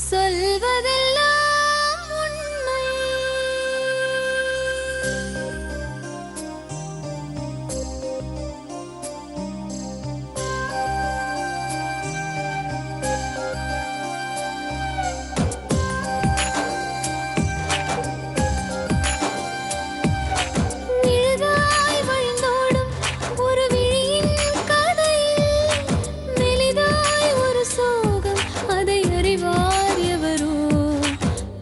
சொல்வதெல்லாம் உண்மை. நிழலாய் வழிந்தோடும் ஒரு விழியின் கதையில் மெலிதாய் ஒரு சோகம், அதை அறிவார் எவரோ.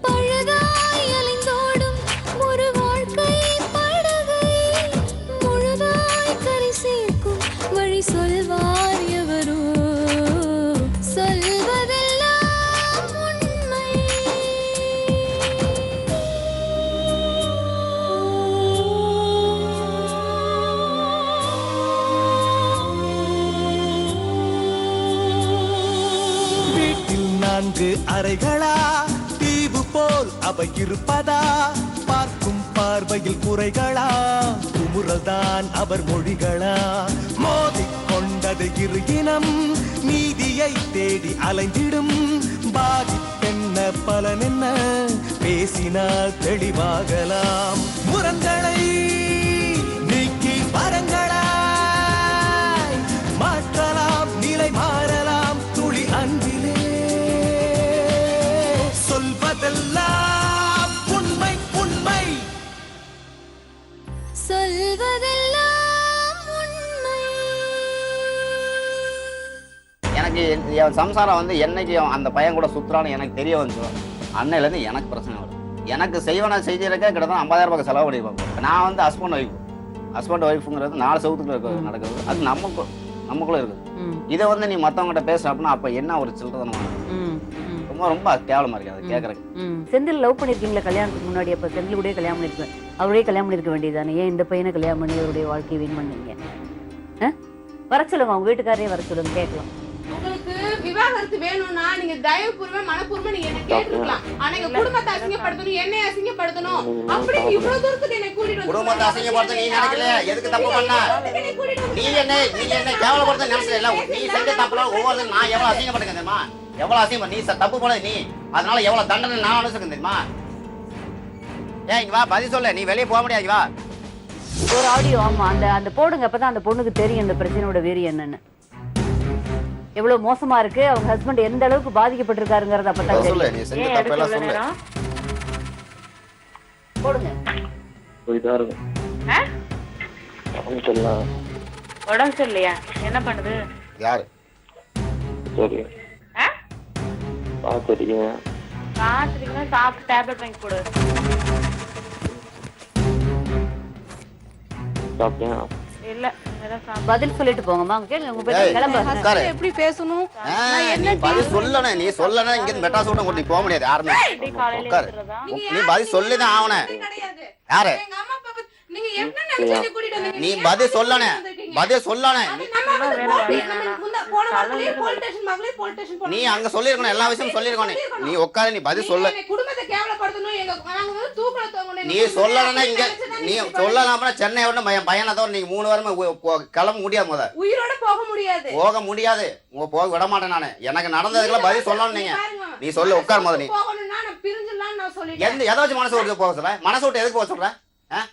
பழகாய் அலைந்தோடும் ஒரு வாழ்க்கை படகை முழுதாய் கரை சேர்க்கும் வழி சொல்வார் எவரோ. சொல்வதெல்லாம் உண்மை. வீட்டில் 4 அறைகளா, தீவு போல் அவை இருப்பதா? பார்க்கும் பார்வையில் குறைகளா, குமுறல்தான் அவர் மொழிகளா? மோதிக்கொண்டது இரு இனம், நீதியை தேடி அலைந்திடும். பாதிப்பென்ன பலனென்ன, பேசினால் தெளிவாகலாம். முரண்களை நீக்கி வரங்களாய் மாற்றலாம், நிலை மாறலாம் துளி அன்பிலே. சொல்வதெல்லாம் உண்மை உண்மை. சொல்வதெல்லாம் உண்மை. எனக்கு என் சம்சாரம் வந்து என்னைக்கு அந்த பையன் கூட சுற்றுறான்னு எனக்கு தெரிய வந்துச்சோ அன்னையிலேருந்து எனக்கு பிரச்சனை வரும். எனக்கு செய்வன செய்திருக்க கிட்டத்தட்ட 50,000 ரூபாய் செலவு பண்ணியிருப்பாங்க. நான் வந்து ஹஸ்பண்ட் ஒய்ஃபுங்கிறது 4 செவத்துக்குள்ள நடக்குது. அது நமக்குள்ள இருக்குது. இதை வந்து நீ மற்றவங்ககிட்ட பேசுற அப்படின்னா அப்போ என்ன ஒரு சில்லறதனம் ரொம்ப ரொம்ப கேவலமா இருக்கு அதை கேட்கறதுக்கு. செந்தில் லவ் பண்ணிருக்கீங்களா கல்யாணத்துக்கு முன்னாடி? அப்ப செந்தில் கூட கல்யாணம் பண்ணிருக்கேன், அவரே கல்யாணம் பண்ணிருக்க வேண்டியதானே? ஏன் இந்த பையனை கல்யாணம் பண்ணி அவருடைய வாழ்க்கையை வீண் பண்ணீங்க? வர சொல்லுங்க, அவங்க வீட்டுக்காரே வர சொல்லுங்க, கேட்கலாம். உங்களுக்கு விவாகரத்து வேணும்னா நீங்க தயவுபூர்வமா மனப்பூர்வமா நீங்க என்ன கேட்டுக்கலாம். ஆனா எங்க குடும்பத்தை அசிங்கப்படுத்தணும், என்னை அசிங்கப்படுத்தணும் அப்படி இவ்வளவு தூரத்துக்கு என்னை கூட்டிட்டு வந்து குடும்பத்தை அசிங்கப்படுத்த நீ நினைக்கல, எதுக்கு தப்பு பண்ண? நீ என்ன கேவலப்படுத்த நினைச்சல? நீ செஞ்ச தப்புல ஒவ்வொரு நான் எவ்வளவு அசிங்கப்பட்டுங்க தெரியுமா? எவ்வளவு அசிங்கம் நீ தப்பு பண்ண நீ, அதனால எவ்வளவு தண்டனை நான் அனுசரிக்க தெரியுமா? ஏன் இங்க வா, பதில் சொல்ல. நீ வெளியே போக முடியாது, வா. ஒரு ஆடியோ, ஆமா, அந்த போடுங்க, அப்பதான் அந்த பொண்ணுக்கு தெரியும் இந்த பிரச்சனையோட வேறு என்னன்னு, எவ்வளவு மோசமா இருக்கு, அவங்க ஹஸ்பண்ட் எந்த அளவுக்கு பாதிக்கப்பட்டிருக்காருங்கறத அப்பதான் சொல்லு. தெரியும். நீ செஞ்ச தப்பெல்லாம் சொல்லு. போடுங்க. போய்தான் இருக்கும். உடம்பு சரியில்லையா? என்ன பண்ணுது? யாரு? சரி பாத்துறீங்க, பாத்துட்டீங்கன்னா சாப்பிட்டு டேப்லெட் வாங்கி கொடு. சாப்பிட்டியா? இல்ல பதில் சொல்லிட்டு போங்கம்மா. கேளுங்க, உங்க பேர் கிளம்ப. எப்படி பேசணும்? நீ பதில் சொல்லணும். நீ சொல்லணும், இங்க இருந்து மெட்ராஸ் விட்டு நீ போக முடியாது யாருமே. உட்காரு. நீ பதில் சொல்லிதான் ஆகணும். யாரு? எங்க அம்மா அப்பா நீங்க என்ன நினைச்சு கூட்டிட்டு வந்தீங்க? நீ பதில் சொல்லணும். பதில் சொல்லணும். நீ அங்க சொல்லிருக்கணும், எல்லா விஷயமும் சொல்லிருக்கணும். நீ உட்காரு, நீ பதில் சொல்ல. குடும்பத்தை கேவலப்படுத்தணும், எங்க நாங்க வந்து தூக்கல தோங்கணும். நீ சொல்லலன்னா இங்க நீ சொல்லலாம்னா சென்னை விட பையனை தவிர நீங்க 3 வாரமா கிளம்ப முடியாது. முத உயிரோட போக முடியாது, போக முடியாது. போக விட மாட்டேன் நானு. எனக்கு நடந்ததுக்கெல்லாம் பதில் சொல்லணும். நீ சொல்லு, உட்கார் முத. நீ போகணும்னா நான் பிரிஞ்சிடலாம் நான் சொல்லிட்டேன். ஏதாச்சும் மனசு விட்டு போக சொல்ல? மனசு விட்டு எதுக்கு போக சொல்ற?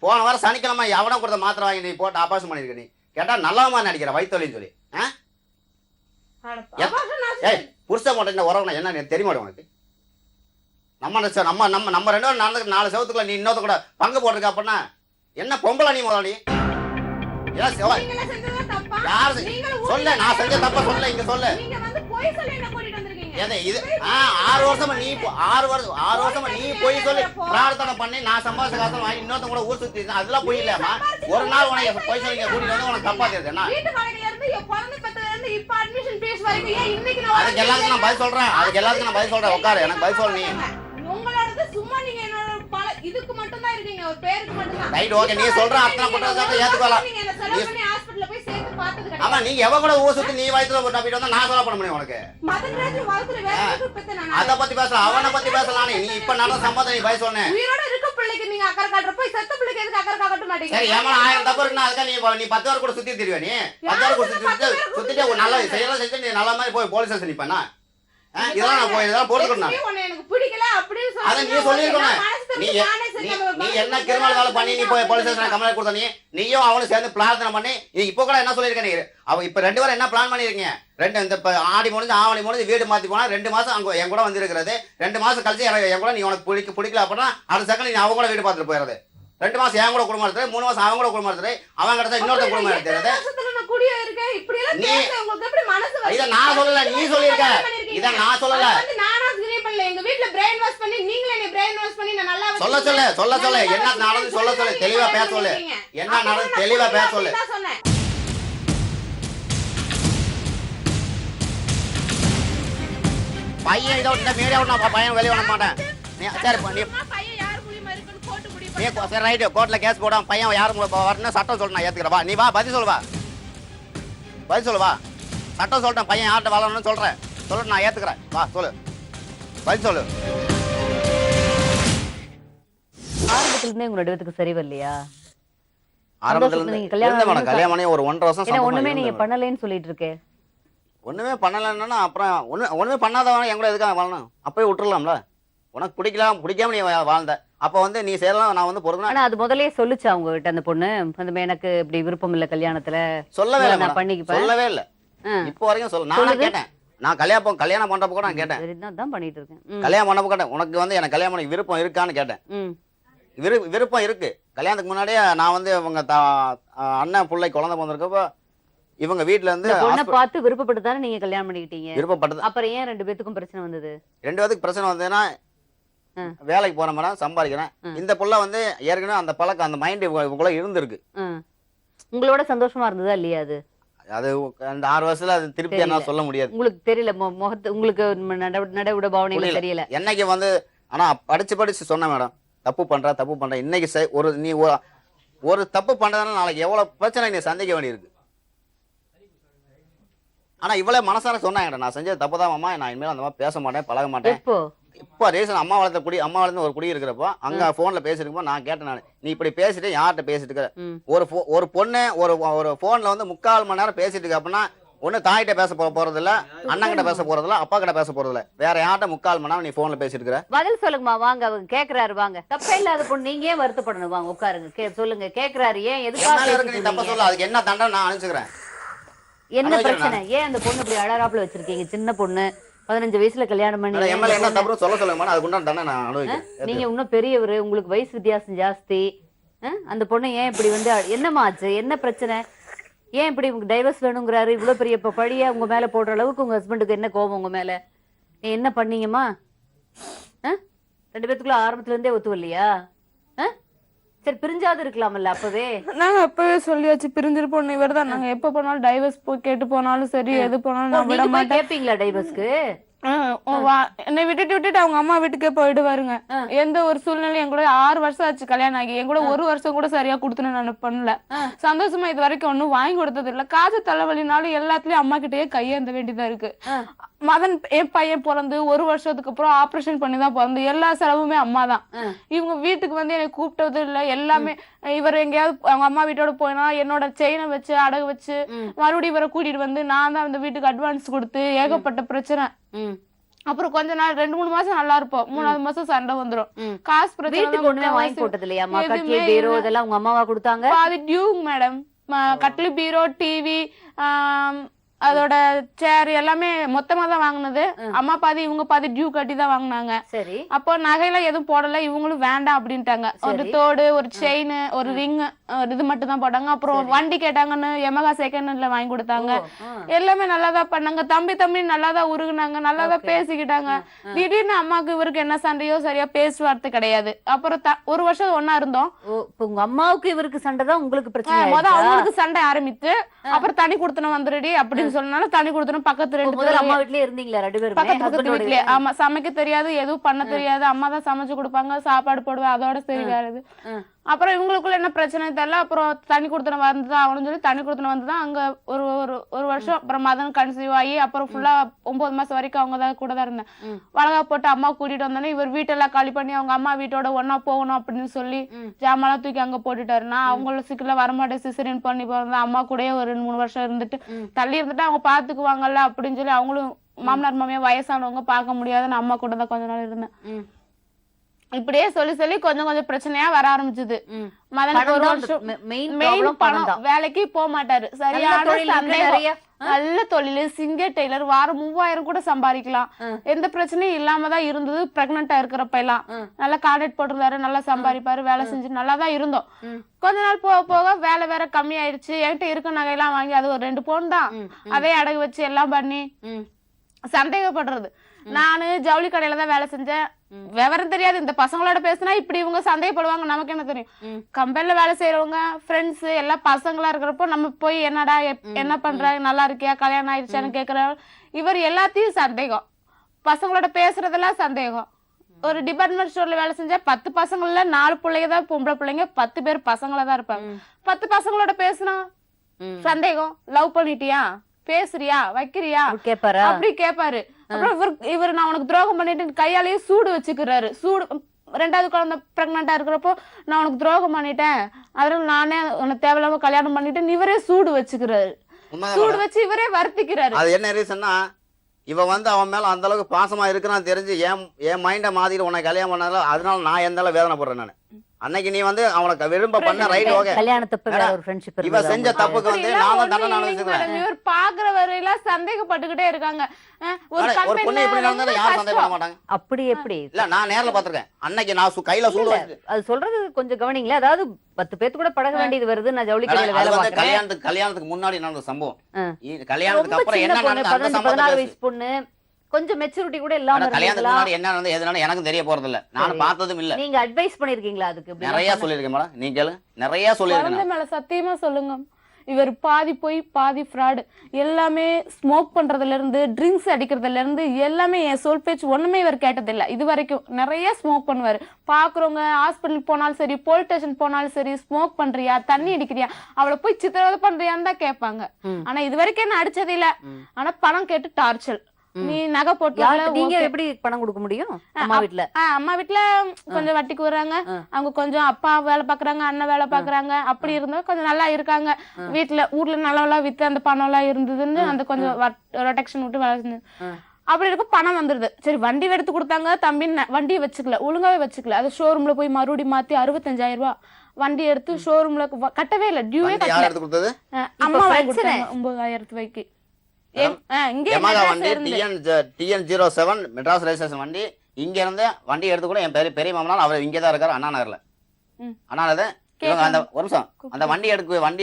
போன வாரம் சனிக்கிழமை எவனா கொடுத்த மாத்திரை வாங்கி நீ போட்டு ஆபாசம் பண்ணிருக்க. நீ கேட்டா நல்லவமா நடிக்கிற வயிற்றுலின்னு சொல்லி. புருஷ மாட்டேன் உறவுனா என்ன தெரியுமா உனக்கு? நம்ம 2 பேரும் நடந்துக்கிட்டு 4 செவத்துக்குள்ள நீ இன்னொருத்த கூட பங்கு போட்டிருக்க அப்படின்னா என்ன பொம்பளை நீ முதலாளி? யாரு சொல்ல? நான் செஞ்ச தப்ப சொல்ல, இங்க சொல்ல. இது 6 வருஷமா நீ 6 வருஷமா நீ போய் சொல்லி பிரார்த்தனை பண்ணி நான் சம்பாதிச்ச காசு வாங்கி இன்னொருத்த கூட ஊர் சுத்தி அதெல்லாம் போய் இல்லமா? ஒரு நாள் உனக்கு போய் சொல்லி கூட்டிட்டு வந்து உனக்கு தப்பா தெரியுது என்ன? அதுக்கு எல்லாத்துக்கும் நான் பதில் சொல்றேன். உட்காரு, எனக்கு பதில் சொல்லு. நீ உங்களோடது சும்மா நீங்க என்னோட இதுக்கு மட்டும் தான் இருக்கீங்க, ஒரு பேருக்கு மட்டும் தான். Right, okay. நீ சொல்ற அத்தனை குற்றச்சாட்டு ஏத்துக்கலாம். நீங்க என்ன செலவு பண்ணி ஹாஸ்பிடல்ல போய் சேர்த்து பார்த்தது கிடையாது. ஆமா, நீங்க எவ கூட ஊர் சுத்தி நீ வயித்துல ஒரு டப்பிட்டு வந்தா நான் சொல்ல பண்ண முடியும் உனக்கு? மதன்ராஜ் வயித்துல வேற எதுக்கு பத்தி நான் அத பத்தி பேசலாம், அவனை பத்தி பேசலாம். நீ இப்ப நடந்த சம்பவத்தை நீ பதில் சொன்னே. உயிரோட இருக்க பிள்ளைக்கு நீங்க அக்கறை காட்டுற போய் செத்த பிள்ளைக்கு எதுக்கு அக்கறை காட்ட மாட்டீங்க? சரி, ஏமா 1000 தப்பு இருக்குன்னா அதுக்கு நீ 10 பேர் கூட சுத்தி திரிவே. நீ 10 பேர் கூட சுத்திட்டு நல்ல செய்யலாம் செஞ்சு நீ நல்ல மாதிரி போய் போலீஸ் ஸ்டேஷன் நிப்பனா? இதெல்லாம் நான் இதெல்லாம் போட்டுக்கணும் நான். உன்னை எனக்கு பிடிக்கல அப்படின்னு அதை நீ சொல்லிருக்கணும். நீ என்ன கிரிமினல் வேலை பண்ணி நீ போய் போலீஸ் ஸ்டேஷன் கம்ப்ளைண்ட் கொடுத்த நீயும் அவனும் சேர்ந்து பிரார்த்தனை பண்ணி இப்போ கூட என்ன சொல்லியிருக்க நீ அவ இப்ப 2 பேரும் என்ன பிளான் பண்ணிருக்கீங்க? இந்த ஆடி முடிஞ்சு ஆவணி முடிஞ்சு வீடு மாத்தி போனா 2 மாசம் அங்க என் கூட வந்திருக்கிறது. 2 மாசம் கழிச்சு என் கூட நீ உனக்கு பிடிக்கல அப்படின்னா அடுத்த செகண்ட் நீ அவங்க கூட வீடு பார்த்துட்டு போயிடுறது. 2 மாசம் என் கூட குடும்பம் எடுத்துரு, 3 மாசம் அவங்க கூட குடும்பம் எடுத்துரு, அவன் கிட்ட இன்னொருத்த குடும்பம் எடுத்துறது. இதை நான் சொல்லல, நீ சொல்லியிருக்க. இதை நான் சொல்லல. எங்க வீட்ல பிரெயின் வாஷ் பண்ணி நீங்களே என்ன பிரெயின் வாஷ் பண்ணி நான் நல்லா சொல்ல என்ன நடந்து சொல்ல தெளிவா பேச சொல்லு. என்ன நடந்து தெளிவா பேச சொல்லு. பையன் இதை விட்டு மீடியா விட்டு நான் பையன் வெளியே விட மாட்டேன். சரி நீ சரி ரைட்டு கோர்ட்ல கேஸ் போடாம பையன் யாரும் வரணும் சட்டம் சொல்லு, நான் ஏத்துக்கிறவா. நீ வா பதில் சொல்லுவா, பதில் சொல்லுவா. சட்டம் சொல்லிட்டேன், பையன் யார்கிட்ட வளரணும்னு சொல்றேன். சொல்லிட்டு நான் ஏத்துக்கிறேன். வா சொல்லு, பதில் சொல்லு. ஆரம்பத்துல இருந்தே உங்களோட இடத்துக்கு சரி வரலையா? ஆரம்பத்துல இருந்து கல்யாணம் பண்ணி ஒரு 1.5 வருஷம் ஒண்ணுமே நீங்க பண்ணலைன்னு சொல்லிட்டு இருக்கேன். ஒண்ணுமே பண்ணலன்னா அப்புறம் ஒண்ணுமே பண்ணாதவன என் கூட எதுக்காக வாழணும்? அப்பயே விட்டுறலாம்ல. உனக்கு பிடிக்காம நீ வாழ்ந்த அப்ப வந்து நீ செய்யலாம், நான் வந்து பொறுக்கணும். ஆனா அது முதல்லயே சொல்லுச்சு அவங்க கிட்ட அந்த பொண்ணு, அந்த எனக்கு இப்படி விருப்பம் இல்ல கல்யாணத்துல, சொல்லவே இல்லை, நான் பண்ணிக்கப்பேன் சொல்லவே இல்லை. இப்போ வரைக்கும் சொல்ல நான் கேட்டேன். நான் கல்யாணம் பண்றப்ப கூட நான் கேட்டேன், தான் பண்ணிட்டு இருக்கேன். கல்யாணம் பண்ணப்ப கேட்டேன் உனக்கு வந்து எனக்கு கல்யாணம் பண்ண விருப்பம் இருக்கான்னு கேட்டேன். விருப்பம் இருக்கு. கல்யாணத்துக்கு முன்னாடியே நான் வந்து இவங்க அண்ணன் பிள்ளை குழந்தை பிறந்திருக்கப்போ இவங்க வீட்டுல இருந்து பொண்ணை பார்த்து விருப்பப்பட்டு தானே நீங்க கல்யாணம் பண்ணிக்கிட்டீங்க. விருப்பப்பட்டது. அப்புறம் ஏன் 2 பேத்துக்கும் பிரச்சனை வந்தது? 2 பேத்துக்கு பிரச்சனை வந்ததுன்னா வேலைக்கு போற மேடம் சம்பாதிக்கிறேன். இந்த புள்ள வந்து ஏற்கனவே அந்த பழக்கம் அந்த மைண்ட் இவங்களுக்குள்ள இருந்திருக்கு. உங்களோட சந்தோஷமா இருந்ததா இல்லையா? அது அந்த 6 வருஷத்துல அது திருப்பி என்ன சொல்ல முடியாது. உங்களுக்கு தெரியல, முகத்து உங்களுக்கு நடவுட பாவனையில தெரியல. என்னைக்கு வந்து ஆனா படிச்சு சொன்ன மேடம் தப்பு பண்ற இன்னைக்கு நீ ஒரு தப்பு பண்றதுனால நாளைக்கு எவ்வளவு பிரச்சனை நீ சந்திக்க வேண்டியிருக்கு. ஆனா இவ்வளவு மனசார சொன்னாங்க, நான் செஞ்சது தப்புதான் மாமா, நான் இனிமேல் அந்த மாதிரி பேச மாட்டேன், பழக மாட்டேன். இப்போ ரீசன் அம்மா வளர்ந்து ஒரு குடி இருக்கிறப்போ அங்க போன்ல பேசிருக்கப்போ நான் கேட்டேன், நான் நீ இப்படி பேசிட்டு யார்கிட்ட பேசிட்டு இருக்க? ஒரு பொண்ணு ஒரு போன்ல வந்து 3/4 மணி நேரம் பேசிட்டு இருக்க அப்படின்னா ஒண்ணு தாயிட்ட பேச போறது இல்ல, அண்ணன் கிட்ட பேச போறது இல்ல, அப்பா கிட்ட பேச போறது இல்ல, வேற யார்கிட்ட 3/4 மணி நேரம் நீ போன்ல பேசிட்டு இருக்க? பதில் சொல்லுங்கம்மா, வாங்க. அவங்க கேக்குறாரு, வாங்க. தப்பே இல்லாத பொண்ணு, நீங்க ஏன் வருத்தப்படணும்? வாங்க உட்காருங்க, சொல்லுங்க. கேக்குறாரு, ஏன் எதுக்காக நீ தப்ப சொல்ல, அதுக்கு என்ன தண்டனை நான் அனுப்பிச்சுக்கிறேன். என்ன பிரச்சனை? ஏன் அந்த பொண்ணு இப்படி அழகாப்புல வச்சிருக்கீங்க? சின்ன பொண்ணு, 15 வயசுல கல்யாணம் பண்ணி என்ன தப்பு சொல்ல சொல்லுங்க, அதுக்கு உண்டான தண்டனை நான் அனுபவிக்கிறேன். நீங்க இன்னும் பெரியவர், உங்களுக்கு வயசு வித்தியாசம் ஜாஸ்தி. அந்த பொண்ணு ஏன் இப்படி வந்து என்னமா ஆச்சு? என்ன பிரச்சனை? ஏன் இப்படி டைவர்ஸ் வேணுங்கிறாரு? இவ்வளவு பெரிய பழிய உங்க மேல போடுற அளவுக்கு உங்க ஹஸ்பண்டுக்கு என்ன கோபம் உங்க மேல? நீ என்ன பண்ணீங்கம்மா? 2 பேத்துக்குள்ள ஆரம்பத்துல இருந்தே ஒத்து வரலையா? சரி பிரிஞ்சாவது இருக்கலாம்ல அப்பவே. நாங்க அப்பவே சொல்லியாச்சு பிரிஞ்சிருப்போம். இவர் தான் நாங்க எப்ப போனாலும் டைவர்ஸ் கேட்டு போனாலும் சரி, எது போனாலும் நான் விட மாட்டேன். கேப்பீங்களா டைவர்ஸ்க்கு? என்னை விட்டுட்டு அவங்க அம்மா வீட்டுக்கே போயிடுவாருங்க. எந்த ஒரு சூழ்நிலையும் என் கூட 6 வருஷம் ஆச்சு கல்யாணம் ஆகி, என் கூட 1 வருஷம் கூட சரியா கொடுத்துன்னு நான் பண்ணல. சந்தோஷமா இது வரைக்கும் ஒன்னும் வாங்கி கொடுத்தது இல்ல. காசு தலைவலினாலும் எல்லாத்துலயும் அம்மா கிட்டயே கையேந்த வேண்டியதா இருக்கு. மதன் என் பையன் பிறந்து 1 வருஷத்துக்கு அப்புறம் ஆபரேஷன் பண்ணிதான் பிறந்து, எல்லா செலவுமே அம்மா தான். இவங்க வீட்டுக்கு வந்து என்னை கூப்பிட்டது இல்ல. எல்லாமே இவர் எங்கேயாவது அவங்க அம்மா வீட்டோட போயினா என்னோட செயினை வச்சு அடகு வச்சு மறுபடியும் இவரை கூட்டிட்டு வந்து நான் தான் இந்த வீட்டுக்கு அட்வான்ஸ் கொடுத்து ஏகப்பட்ட பிரச்சனை. அப்புறம் கொஞ்ச நாள் 2-3 மாசம் நல்லா இருப்போம், 3ஆவது மாசம் சண்டை வந்துரும். காசு பிரச்சனை வாங்கி போட்டது இல்லையா? இதெல்லாம் உங்க அம்மாவா கொடுத்தாங்க? அது டியூங் மேடம். கட்லு, பீரோ, டிவி, அதோட சேர் எல்லாமே மொத்தமா தான் வாங்கினது. அம்மா பாதி இவங்க பாதி டியூ கட்டி தான் வாங்கினாங்க. சரி. அப்போ நகையெல்லாம் எதுவும் போடல, இவங்களும் வேண்டாம் அப்படின்ட்டாங்க. ஒரு தோடு, ஒரு செயின், ஒரு ரிங், இது மட்டும் தான் போட்டாங்க. அப்புறம் வண்டி கேட்டாங்கன்னு யமகா செகண்ட் ஹேண்ட்ல வாங்கி கொடுத்தாங்க. எல்லாமே நல்லாதான் பண்ணாங்க. தம்பி நல்லாதான் உருகுனாங்க, நல்லாதான் பேசிக்கிட்டாங்க. திடீர்னு அம்மாவுக்கு இவருக்கு என்ன சண்டையோ சரியா பேசுவார்த்தை கிடையாது. அப்புறம் 1 வருஷம் ஒன்னா இருந்தோம். உங்க அம்மாவுக்கு இவருக்கு சண்டை தான் உங்களுக்கு பிரச்சனை? முதல்ல அவங்களுக்கு சண்டை ஆரம்பித்து அப்புறம் தனி கொடுத்தன வந்துடுடி அப்படின்னு சொன்னாலும் தனி கொடுத்தனும். பக்கத்து 2 அம்மா வீட்லயே இருந்தீங்களா? 2 பேரும் பக்கத்து வீட்லயே. ஆமா, சமைக்க தெரியாது, எதுவும் பண்ண தெரியாது. அம்மா தான் சமைச்சு கொடுப்பாங்க, சாப்பாடு போடுவேன், அதோட சரி வேற இது. அப்புறம் இவங்களுக்குள்ள என்ன பிரச்சனை தெரியல. அப்புறம் தனி கொடுத்தன வந்துதான் அவனு சொல்லி தனி கொடுத்தன வந்துதான் அங்க ஒரு வருஷம். அப்புறம் மதன் கன்சீவ் ஆகி அப்புறம் ஃபுல்லா 9 மாசம் வரைக்கும் அவங்க தான் கூட தான் இருந்தேன். வளகா போட்டு அம்மா கூட்டிட்டு வந்தோன்னே இவர் வீட்டெல்லாம் காலி பண்ணி அவங்க அம்மா வீட்டோட ஒன்னா போகணும் அப்படின்னு சொல்லி ஜாமான் தூக்கி அங்க போட்டுட்டாரு. நான் அவங்கள சிக்கல வரமாட்டேன், சிசரியன் பண்ணி போறேன். அம்மா கூட ஒரு 2-3 வருஷம் இருந்துட்டு தள்ளி இருந்துட்டு அவங்க பாத்துக்குவாங்கல்ல அப்படின்னு சொல்லி அவங்களும் மாமனார் மாமியார் வயசானவங்க பார்க்க முடியாதுன்னு அம்மா கூட தான் கொஞ்ச நாள் இருந்தேன். ம். இப்படியே சொல்லி சொல்லி கொஞ்சம் கொஞ்சம் பிரச்சனையா வர ஆரம்பிச்சது. மதனுக்கு ஒரு வருஷம் மெயின் மெயின் பணம் பணம் தான். வேலைக்கு போக மாட்டாரு. சரியான தொழில் இருக்கு சந்தேகம். நிறைய. நல்ல தொழில், சிங்க டெய்லர், வாரம் 3000 கூட சம்பாதிக்கலாம். எந்த பிரச்சனையும் இல்லாம தான் இருந்தது. பிரெக்னண்டா இருக்கிறப்ப எல்லாம் நல்லா கான்ட்ராக்ட் போட்டிருந்தாரு, நல்லா சம்பாதிப்பாரு, வேலை செஞ்சு நல்லா தான் இருந்தோம். கொஞ்ச நாள் போக போக வேலை வேற கம்மி ஆயிடுச்சு. என்கிட்ட இருக்க நகையெல்லாம் வாங்கி அது ஒரு 2 பவுன் தான், அதே அடகு வச்சு எல்லாம் பண்ணி சந்தேகப்படுறது. நானு ஜவுளி கடையில தான் வேலை செஞ்சேன். விவரம் தெரியாது. இந்த பசங்களோட பேசினா இப்படி இவங்க சந்தேகப்படுவாங்க, நமக்கு என்ன தெரியும். கம்பெனில வேலை செய்யறவங்க ஃப்ரெண்ட்ஸ் எல்லாம் பசங்களா இருக்கிறப்போ நம்ம போய் என்னடா என்ன பண்ற, நல்லா இருக்கியா, கல்யாணம் ஆயிடுச்சான்னு கேக்குற இவர் எல்லாத்தையும் சந்தேகம். பசங்களோட பேசுறதெல்லாம் சந்தேகம். ஒரு டிபார்ட்மெண்ட் ஸ்டோர்ல வேலை செஞ்சா 10 பசங்கள்ல 4 பிள்ளைங்க தான் பொம்பளை பிள்ளைங்க, 10 பேர் பசங்களா தான் இருப்பாங்க. 10 பசங்களோட பேசினா சந்தேகம். லவ் பண்ணிட்டியா, பேசுறியா, வைக்கிறியா கேப்பாரா? அப்படி கேப்பாரு. அப்புறம் இவர் நான் உனக்கு துரோகம் பண்ணிட்டு கையாலேயே சூடு வச்சுக்கிறாரு. சூடு 2வது குழந்தை பிரெக்னண்டா இருக்கிறப்போ நான் உனக்கு துரோகம் பண்ணிட்டேன், அதனால நானே உனக்கு தேவையில்லாம கல்யாணம் பண்ணிட்டேன் இவரே சூடு வச்சுக்கிறாரு. சூடு வச்சு இவரே வருத்திக்கிறாரு. அது என்ன ரீசன்னா, இவ வந்து அவன் மேல அந்த அளவுக்கு பாசமா இருக்கிறான்னு தெரிஞ்சு என் மைண்ட மாதிரி உனக்கு கல்யாணம் பண்ணால, அதனால நான் எந்த அளவு வேதனைப்படுறேன் நானு. அன்னைக்கு நீ வந்து அவனுக்கு விரும்ப பண்ண ரைட் ஓகே. கல்யாணத்தப்ப வேற ஒரு ஃப்ரெண்ட்ஷிப் இவ செஞ்ச தப்புக்கு வந்து நான் தான் தண்டனை அனுபவிச்சிருக்கேன். இவர் பாக்குற வரையில சந்தேகப்பட்டுக்கிட்டே இருக்காங்க. ஒரு ஒரு பொண்ணு இப்படி நடந்தாலும் யாரும் சந்தேகப்பட மாட்டாங்க. அப்படி எப்படி இல்ல, நான் நேர்ல பாத்துருக்கேன். அன்னைக்கு நான் கையில சூடு வச்சு அது சொல்றது கொஞ்சம் கவனிங்களே. அதாவது 10 பேத்து கூட பழக வேண்டியது வருது. நான் ஜவுளி கடையில வேலை பார்க்கறேன். கல்யாணத்துக்கு முன்னாடி நடந்த சம்பவம். கல்யாணத்துக்கு அப்புறம் என்ன நடந்தது, 14 வயசு பொண்ணு, கொஞ்சம் மெச்சூரிட்டி கூட இல்லாம கல்யாணத்துக்கு முன்னாடி என்ன நடந்தது எதுனால எனக்கு தெரிய போறது இல்ல. நான் பார்த்ததும் இல்ல. நீங்க அட்வைஸ் பண்ணிருக்கீங்களா அதுக்கு? நிறைய சொல்லிருக்கேன் மேடம், நீங்க கேளு. நிறைய சொல்லிருக்கேன். குழந்தை மேல சத்தியமா சொல்லுங்க. இவர் பாதி போய் பாதி ஃப்ராடு. எல்லாமே ஸ்மோக் பண்றதுல இருந்து ட்ரிங்க்ஸ் அடிக்கிறதுல இருந்து எல்லாமே என் சொல் பேச்சு ஒண்ணுமே இவர் கேட்டதில்லை இது வரைக்கும். நிறைய ஸ்மோக் பண்ணுவாரு. பாக்குறவங்க ஹாஸ்பிட்டல் போனாலும் சரி, போலீஸ் ஸ்டேஷன் போனாலும் சரி, ஸ்மோக் பண்றியா, தண்ணி அடிக்கிறியா, அவளை போய் சித்திரவதை பண்றியான்னு தான் கேட்பாங்க. ஆனா இது வரைக்கும் என்ன அடிச்சது இல்ல. ஆனா பணம் கேட்டு டார்ச்சர். நீ நகை போட்டு நீங்க எப்படி பணம் கொடுக்க முடியும்? அம்மா வீட்ல அம்மா வீட்ல கொஞ்சம் வட்டிக்கு வர்றாங்க. அவங்க கொஞ்சம் அப்பா வேலை பாக்குறாங்க, அண்ணன் வேலை பாக்குறாங்க. அப்படி இருந்தா கொஞ்சம் நல்லா இருக்காங்க. வீட்டுல ஊர்ல நல்லா வித்து அந்த பணம் எல்லாம் இருந்ததுன்னு அந்த கொஞ்சம் ரொட்டேஷன் விட்டு வேலை செஞ்சு அப்படி இருக்க பணம் வந்துருது. சரி வண்டி எடுத்து கொடுத்தாங்க. தம்பி வண்டியை வச்சுக்கல, ஒழுங்காவே வச்சுக்கல. அது ஷோரூம்ல போய் மறுபடியும் மாத்தி 65,000 ரூபாய் வண்டி எடுத்து ஷோரூம்ல கட்டவே இல்ல. டியூவே கட்டல. அம்மா வச்சுறேன் 9,000 ரூபாய்க்கு. TN07 மெட்ராஸ் ரெஜிஸ்ட்ரேஷன் வண்டி. இங்க இருந்து வண்டி எடுத்து கூட என் பெரிய மாமனார் அவர் இங்கதான் இருக்காரு, அண்ணா நகர்ல. அண்ணா நகர் அந்த ஒரு நிமிஷம். அந்த வண்டி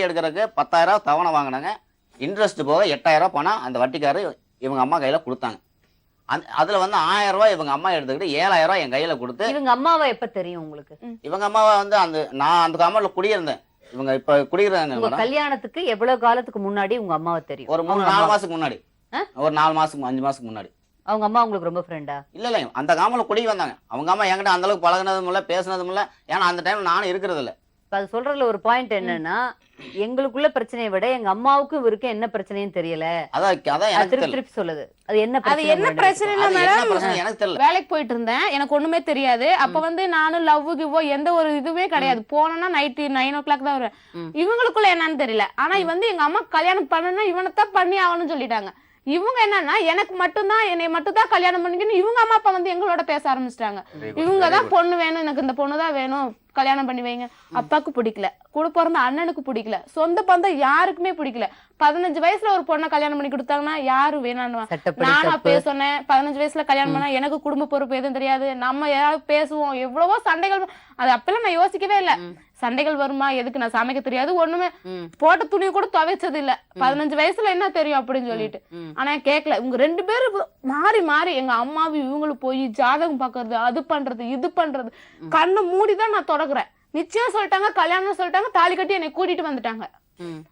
எடுக்கிறதுக்கு 10,000 தவணை வாங்கினாங்க. இன்ட்ரெஸ்ட் போக 8,000 பணம் அந்த வட்டிக்காரு இவங்க அம்மா கையில கொடுத்தாங்க. அதுல வந்து 1,000 ரூபாய் இவங்க அம்மா எடுத்துக்கிட்டு 7,000 என் கையில கொடுத்து. இவங்க அம்மாவை எப்ப தெரியும் உங்களுக்கு? இவங்க அம்மாவை வந்து நான் அந்த அம்மாவில் குடியிருந்தேன். இவங்க இப்ப குடியிருக்காங்க. கல்யாணத்துக்கு எவ்வளவு காலத்துக்கு முன்னாடி உங்க அம்மாவை தெரியும்? ஒரு 3-4 மாசத்துக்கு முன்னாடி. ஒரு 4 மாசத்துக்கு 5 மாசத்துக்கு முன்னாடி. அவங்க அம்மா உங்களுக்கு ரொம்ப ஃப்ரெண்டா? இல்ல அந்த காமல குடி வந்தாங்க. அவங்க அம்மா என்கிட்ட அந்த அளவுக்கு பழகினதும் இல்ல, பேசினதும் இல்ல. ஏன்னா அந்த டைம்ல நானும் இருக்கிறது இல்ல. அது சொல்றதுல ஒரு பாயிண்ட் என்னன்னா, எங்களுக்குள்ள பிரச்சனையை விட எங்க அம்மாவுக்கும் இவருக்கு என்ன பிரச்சனைன்னு தெரியல. அதான் திருப்பி சொல்லுது. அது என்ன பிரச்சனை எனக்கு தெரியல. வேலைக்கு போயிட்டு இருந்தேன், எனக்கு ஒண்ணுமே தெரியாது. அப்ப வந்து நானும் லவ் கிவோ எந்த ஒரு இதுவே கிடையாது. போனோம்னா நைட் 9 o'clock தான் வருவேன். இவங்களுக்குள்ள என்னன்னு தெரியல. ஆனா வந்து எங்க அம்மா கல்யாணம் பண்ணனா இவனைத்தான் பண்ணி ஆகணும்னு சொல்லிட்டாங்க. இவங்க என்னன்னா எனக்கு மட்டும்தான், என்னை மட்டும் தான் கல்யாணம் பண்ணிக்கணும். இவங்க அம்மா அப்பா வந்து எங்களோட பேச ஆரம்பிச்சிட்டாங்க. இவங்கதான் பொண்ணு வேணும், எனக்கு இந்த பொண்ணு தான் வேணும், கல்யாணம் பண்ணி வைங்க. அப்பாவுக்கு பிடிக்கல, கூட பிறந்த அண்ணனுக்கு பிடிக்கல, சொந்த பந்தம் யாருக்குமே பிடிக்கல. 15 வயசுல ஒரு பொண்ணை கல்யாணம் பண்ணி கொடுத்தாங்கன்னா யாரும் வேணான்னு. நானும் அப்பயே சொன்னேன், 15 வயசுல கல்யாணம் பண்ணா எனக்கு குடும்ப பொறுப்பு எதுவும் தெரியாது, நம்ம யாராவது பேசுவோம், எவ்வளவோ சண்டைகள். அது அப்பெல்லாம் நான் யோசிக்கவே இல்லை. சண்டைகள் வருமா, எதுக்கு, நான் சமைக்க தெரியாது, ஒண்ணுமே போட்ட துணியை கூட துவைச்சது இல்ல. 15 வயசுல என்ன தெரியும் அப்படின்னு சொல்லிட்டு. ஆனா கேட்கல. இவங்க 2 பேரும் மாறி மாறி எங்க அம்மாவும் இவங்களும் போய் ஜாதகம் பாக்குறது, அது பண்றது இது பண்றது. கண்ணு மூடிதான் நான் தொடக்குறேன். நிச்சயம் சொல்லிட்டாங்க, கல்யாணம் சொல்லிட்டாங்க, தாலி கட்டி என்னை கூட்டிட்டு வந்துட்டாங்க.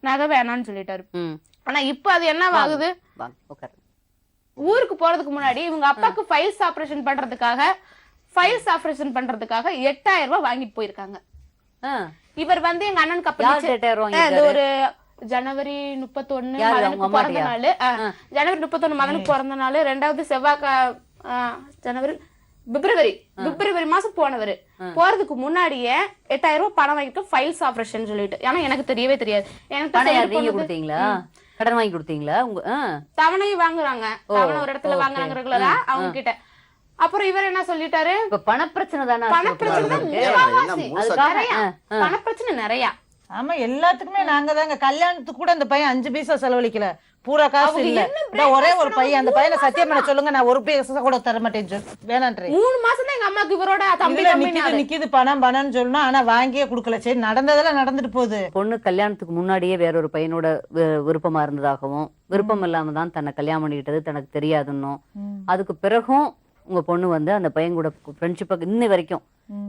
நகை வேணான்னு சொல்லிட்டாரு. ஆனா இப்ப அது என்ன ஆகுது, ஊருக்கு போறதுக்கு முன்னாடி இவங்க அப்பாக்கு ஃபைல்ஸ் ஆபரேஷன் பண்றதுக்காக 8,000 ரூபாய் வாங்கிட்டு போயிருக்காங்க. இவர் வந்து எங்க அண்ணனுக்கு அப்ப ஒரு ஜனவரி 31 மகனுக்கு பிறந்த நாள். ஜனவரி 31 மகனுக்கு பிறந்த நாள். 2வது பிப்ரவரி மாசம் போனவரு. போறதுக்கு முன்னாடியே 8,000 ரூபாய் பணம் வாங்கிட்டு ஃபைல்ஸ் ஆபரேஷன் சொல்லிட்டு. ஆனா எனக்கு தெரியவே தெரியாது. எனக்கு கடன் வாங்கி கொடுத்தீங்களா உங்க தவணையும் வாங்குறாங்க. தவணை ஒரு இடத்துல வாங்குறாங்க ரெகுலரா அவங்க கிட்ட. அப்புறம் இவர் என்ன சொல்லிட்டாரு, இப்ப பணப்பிரச்சனை தானே? பணப்பிரச்சனை தான் முக்காவாசி. நிறைய பணப்பிரச்சனை நிறைய. ஆமா, எல்லாத்துக்குமே நாங்க தாங்க. கல்யாணத்துக்கு கூட அந்த பையன் 5 பைசா செலவழிக்கல. பூரா காசு இல்ல. ஒரே ஒரு பையன், அந்த பையனை சத்தியம் பண்ண சொல்லுங்க, நான் 1 பைசா கூட தர மாட்டேன்னு வேணான்றேன். 3 மாசம் தான் எங்க அம்மாக்கு இவரோட தம்பி நிக்குது பணம்னு சொல்லணும். ஆனா வாங்கியே குடுக்கல. சரி, நடந்ததெல்லாம் நடந்துட்டு போகுது. பொண்ணு கல்யாணத்துக்கு முன்னாடியே வேற ஒரு பையனோட விருப்பமா இருந்ததாகவும், விருப்பம் இல்லாம தான் தன்னை கல்யாணம் பண்ணிக்கிட்டது தனக்கு தெரியாதுன்னும், அதுக்கு பிறகும் உங்க பொண்ணு வந்து அந்த பையன் கூட ஃப்ரெண்ட்ஷிப்பை இன்ன வரைக்கும்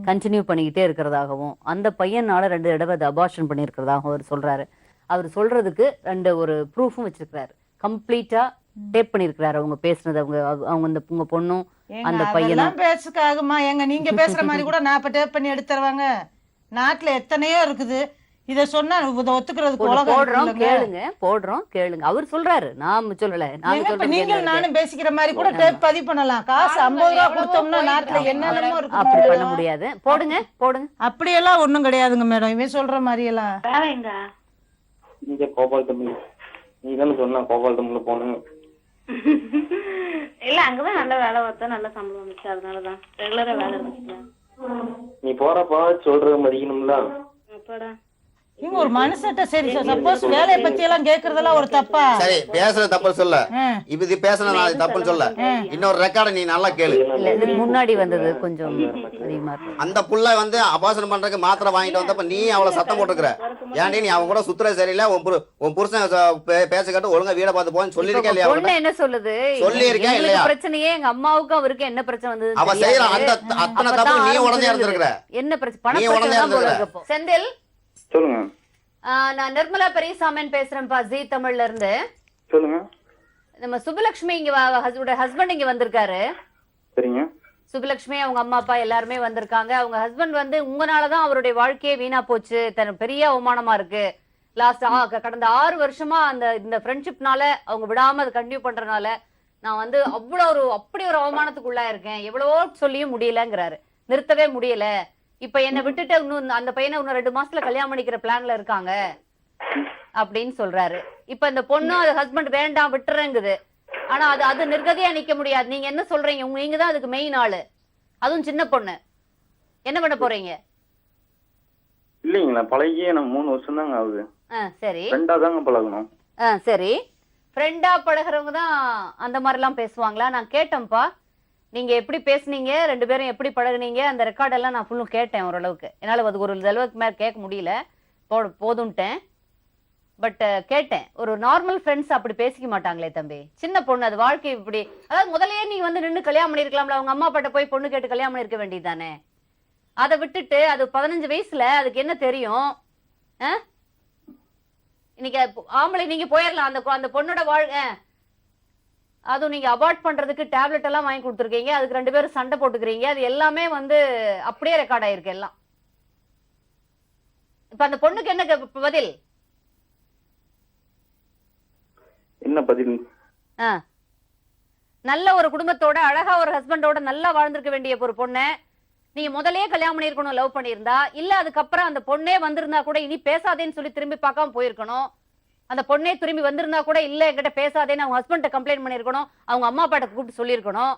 கண்டினியூ பண்ணிக்கிட்டே இருக்கிறதாகவும், அந்த பையனால 2 தடவை அது அபார்ஷன் பண்ணியிருக்கிறதாகவும் அவர் சொல்றாரு. அவர் சொல்றதுக்கு 2 ஒரு ப்ரூஃபும் வச்சிருக்கிறாரு. கம்ப்ளீட்டா டேப் பண்ணிருக்கிறாரு அவங்க பேசுனது. அவங்க உங்க பொண்ணும் அந்த பையனும் பேசுக்கு ஆகுமா? எங்க நீங்க பேசுற மாதிரி கூட நான் இப்ப டேப் பண்ணி எடுத்துருவாங்க. நாட்டுல எத்தனையோ இருக்குது. இத சொன்னா போடுறோம் கேளுங்க. அவர் சொல்றாரு, நாம சொல்லல. நீங்க நானும் பேசிக்கிற மாதிரி கூட டேப் பதிவு பண்ணலாம். காசு 50 ரூபா கொடுத்தோம்னா நாட்டுல என்னென்னமோ இருக்கு. அப்படி பண்ண முடியாது. போடுங்க. அப்படியெல்லாம் ஒண்ணும் கிடையாதுங்க மேடம். இவன் சொல்ற மாதிரி எல்லாம் இங்க கோபால் தமிழ் நீ தானே சொன்ன கோபால் தமிழ்ல போகணும். இல்ல அங்கதான் நல்ல வேலை பார்த்தா நல்ல சம்பளம் வந்துச்சு, அதனாலதான் ரெகுலரா வேலை இருந்துச்சு. நீ போறப்ப சொல்றது மதிக்கணும்ல. அப்பாடா, இவங்க ஒரு மனுஷட்ட சரி, சப்போஸ் வேலைய பத்தி எல்லாம் கேக்குறதெல்லாம் ஒரு தப்பா? சரி, பேசுறது தப்பு சொல்ல, இது பேசுறது நான் தப்புன்னு சொல்ல. இன்னொரு ரெக்கார்டு நீ நல்லா கேளு. இல்ல, இதுக்கு முன்னாடி வந்தது கொஞ்சம் அதிகமா இருக்கு. அந்த புள்ள வந்து அபாசனம் பண்றதுக்கு மாத்திரை வாங்கிட்டு வந்தப்ப நீ அவளை சத்தம் போட்டுக்கிற. ஏன்டி நீ அவங்க கூட சுத்துற சரியில்லை, உன் புருஷன் பேச கேட்டு ஒழுங்கா வீட பார்த்து போன்னு சொல்லிருக்கேன் இல்லையா? பொண்ணு என்ன சொல்லுது? சொல்லிருக்கேன் இல்லையா? பிரச்சனையே எங்க அம்மாவுக்கும் அவருக்கு என்ன பிரச்சனை வந்தது? அவ செய்யறான் அந்த அத்தனை தப்பு நீ உடனே இருந்திருக்கிற. என்ன பிரச்சனை? நீ உடனே இருந்திருக்க. செந்தில், சொல்லுங்க. நான் நிர்மலா பெரியசாமன் பேசுறேன்ப்பா, ஜி தமிழ்ல இருந்து. சொல்லுங்க. நம்ம சுபலட்சுமி இங்க ஹஸ்பண்ட் இங்க வந்திருக்காரு. சரிங்க. சுபலட்சுமி அவங்க அம்மா அப்பா எல்லாருமே வந்திருக்காங்க. அவங்க ஹஸ்பண்ட் வந்து உங்களாலதான் அவருடைய வாழ்க்கையே வீணா போச்சு, பெரிய அவமானமா இருக்கு. லாஸ்ட் கடந்த 6 வருஷமா இந்த ஃப்ரெண்ட்ஷிப்னால அவங்க விடாம அதை கண்டினியூ பண்றதுனால நான் வந்து அப்படி ஒரு அவமானத்துக்குள்ளா இருக்கேன், எவ்வளவோ சொல்லியும் முடியலங்கிறாரு. நிறுத்தவே முடியல. இப்ப என்ன விட்டுட்டு இன்னும் அந்த பையனை இன்னும் 2 மாசத்துல கல்யாணம் பண்ணிக்கிற பிளான்ல இருக்காங்க அப்படின்னு சொல்றாரு. இப்ப இந்த பொண்ணும் அது ஹஸ்பண்ட் வேண்டாம் விட்டுறங்குது. ஆனா அது நிர்கதியா நிக்க முடியாது. நீங்க என்ன சொல்றீங்க? நீங்க தான் அதுக்கு மெயின் ஆளு, அதுவும் சின்ன பொண்ணு. என்ன பண்ண போறீங்க? இல்லைங்களா, பழகியே நம்ம 3 வருஷம் தாங்க ஆகுது. சரி, ஃப்ரெண்டா தாங்க பழகணும். சரி, ஃப்ரெண்டா பழகிறவங்க தான் அந்த மாதிரி எல்லாம் பேசுவாங்களா? நான் கேட்டேன்ப்பா, நீங்க எப்படி பேசுனீங்க, 2 பேரும் எப்படி பழகுனீங்க, அந்த ரெக்கார்டெல்லாம் நான் ஃபுல்லும் கேட்டேன். ஓரளவுக்கு என்னால அது ஒரு அளவுக்கு மேல கேட்க முடியல, போதும்ட்டேன். பட் கேட்டேன். ஒரு நார்மல் ஃப்ரெண்ட்ஸ் அப்படி பேசிக்க மாட்டாங்களே தம்பி. சின்ன பொண்ணு, அது வாழ்க்கை இப்படி. அதாவது முதலே நீ வந்து நின்று கல்யாணம் பண்ணிருக்கலாம்ல. அவங்க அம்மா அப்பாட்ட போய் பொண்ணு கேட்டு கல்யாணம் பண்ணிருக்க வேண்டியதானே. அதை விட்டுட்டு அது 15 வயசுல அதுக்கு என்ன தெரியும்? இன்னைக்கு ஆம்பளை நீங்க போயிடலாம். அந்த பொண்ணோட அதுவும் நீங்க அபார்ட் பண்றதுக்கு டேப்லெட் எல்லாம் வாங்கி கொடுத்துருக்கீங்க. அதுக்கு 2 பேரும் சண்டை போட்டுக்கிறீங்க. அது எல்லாமே வந்து அப்படியே ரெக்கார்ட் ஆயிருக்கு எல்லாம். இப்ப அந்த பொண்ணுக்கு என்ன பதில்? என்ன பதில்? நல்ல ஒரு குடும்பத்தோட அழகா ஒரு ஹஸ்பண்டோட நல்லா வாழ்ந்திருக்க வேண்டிய ஒரு பொண்ணை நீங்க முதலே கல்யாணம் பண்ணிருக்கணும், லவ் பண்ணியிருந்தா. இல்ல அதுக்கப்புறம் அந்த பொண்ணே வந்திருந்தா கூட இனி பேசாதேன்னு சொல்லி திரும்பி பார்க்காம போயிருக்கணும். அந்த பொண்ணே திரும்பி வந்திருந்தா கூட இல்ல என்கிட்ட பேசாதேன்னு அவங்க ஹஸ்பண்ட கம்ப்ளைண்ட் பண்ணிருக்கணும், அவங்க அம்மா அப்பாட்ட கூப்பிட்டு சொல்லியிருக்கணும்.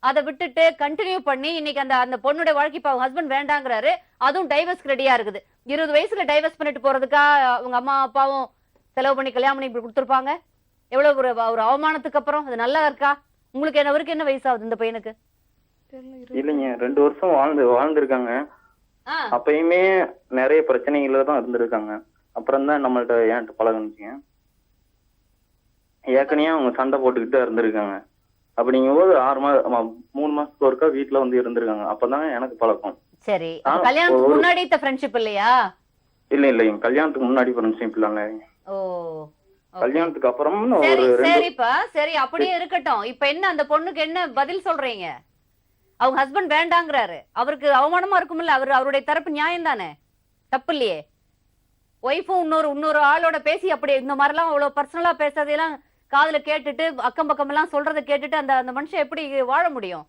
அதை விட்டுட்டு கண்டினியூ பண்ணி இன்னைக்கு அந்த பொண்ணுடைய வாழ்க்கை இப்ப அவங்க ஹஸ்பண்ட் வேண்டாங்கிறாரு. அதுவும் டைவர்ஸ்க்கு ரெடியா இருக்குது. 20 வயசுல டைவர்ஸ் பண்ணிட்டு போறதுக்கா அவங்க அம்மா அப்பாவும் செலவு பண்ணி கல்யாணம் பண்ணி கொடுத்துருப்பாங்க? எவ்வளவு ஒரு அவமானத்துக்கு அப்புறம். அது நல்லா இருக்கா? உங்களுக்கு அவருக்கு என்ன வயசாகுது இந்த பையனுக்கு? இல்லைங்க, 2 வருஷம் வாழ்ந்துருக்காங்க. அப்பயுமே நிறைய பிரச்சனைகள தான் இருந்திருக்காங்க. அப்புறம் தான் நம்மள்ட்ட ஏன்ட்டு பழகுனுச்சுங்க. ஏற்கனவே அவங்க சண்டை போட்டுக்கிட்டு இருந்திருக்காங்க. அப்படிங்கும்போது 3 மாசத்துக்கு ஒருக்கா வீட்டுல வந்து இருந்திருக்காங்க. அப்பதான் எனக்கு பழக்கம். சரி, கல்யாணத்துக்கு முன்னாடி ஃப்ரெண்ட்ஷிப் இல்லையா? இல்லைங்க, கல்யாணத்துக்கு முன்னாடி ஃப்ரெண்ட்ஷிப் இல்லங்க. கல்யாணத்துக்கு அப்புறம் சரிப்பா, சரி, அப்படியே இருக்கட்டும். இப்ப என்ன அந்த பொண்ணுக்கு என்ன பதில் சொல்றீங்க? அவங்க ஹஸ்பண்ட் வேண்டாங்கிறாரு. அவருக்கு அவமானமா இருக்கும்ல. அவருடைய தரப்பு நியாயம் தானே, தப்பு இல்லையே. ஒய்ஃபும் இன்னொரு ஆளோட பேசி அப்படி இந்த மாதிரிலாம் அவ்வளவு பர்சனலா பேசுறதெல்லாம் காதுல கேட்டுட்டு அக்கம் பக்கம் எல்லாம் சொல்றதை கேட்டுட்டு அந்த மனுஷன் எப்படி வாழ முடியும்?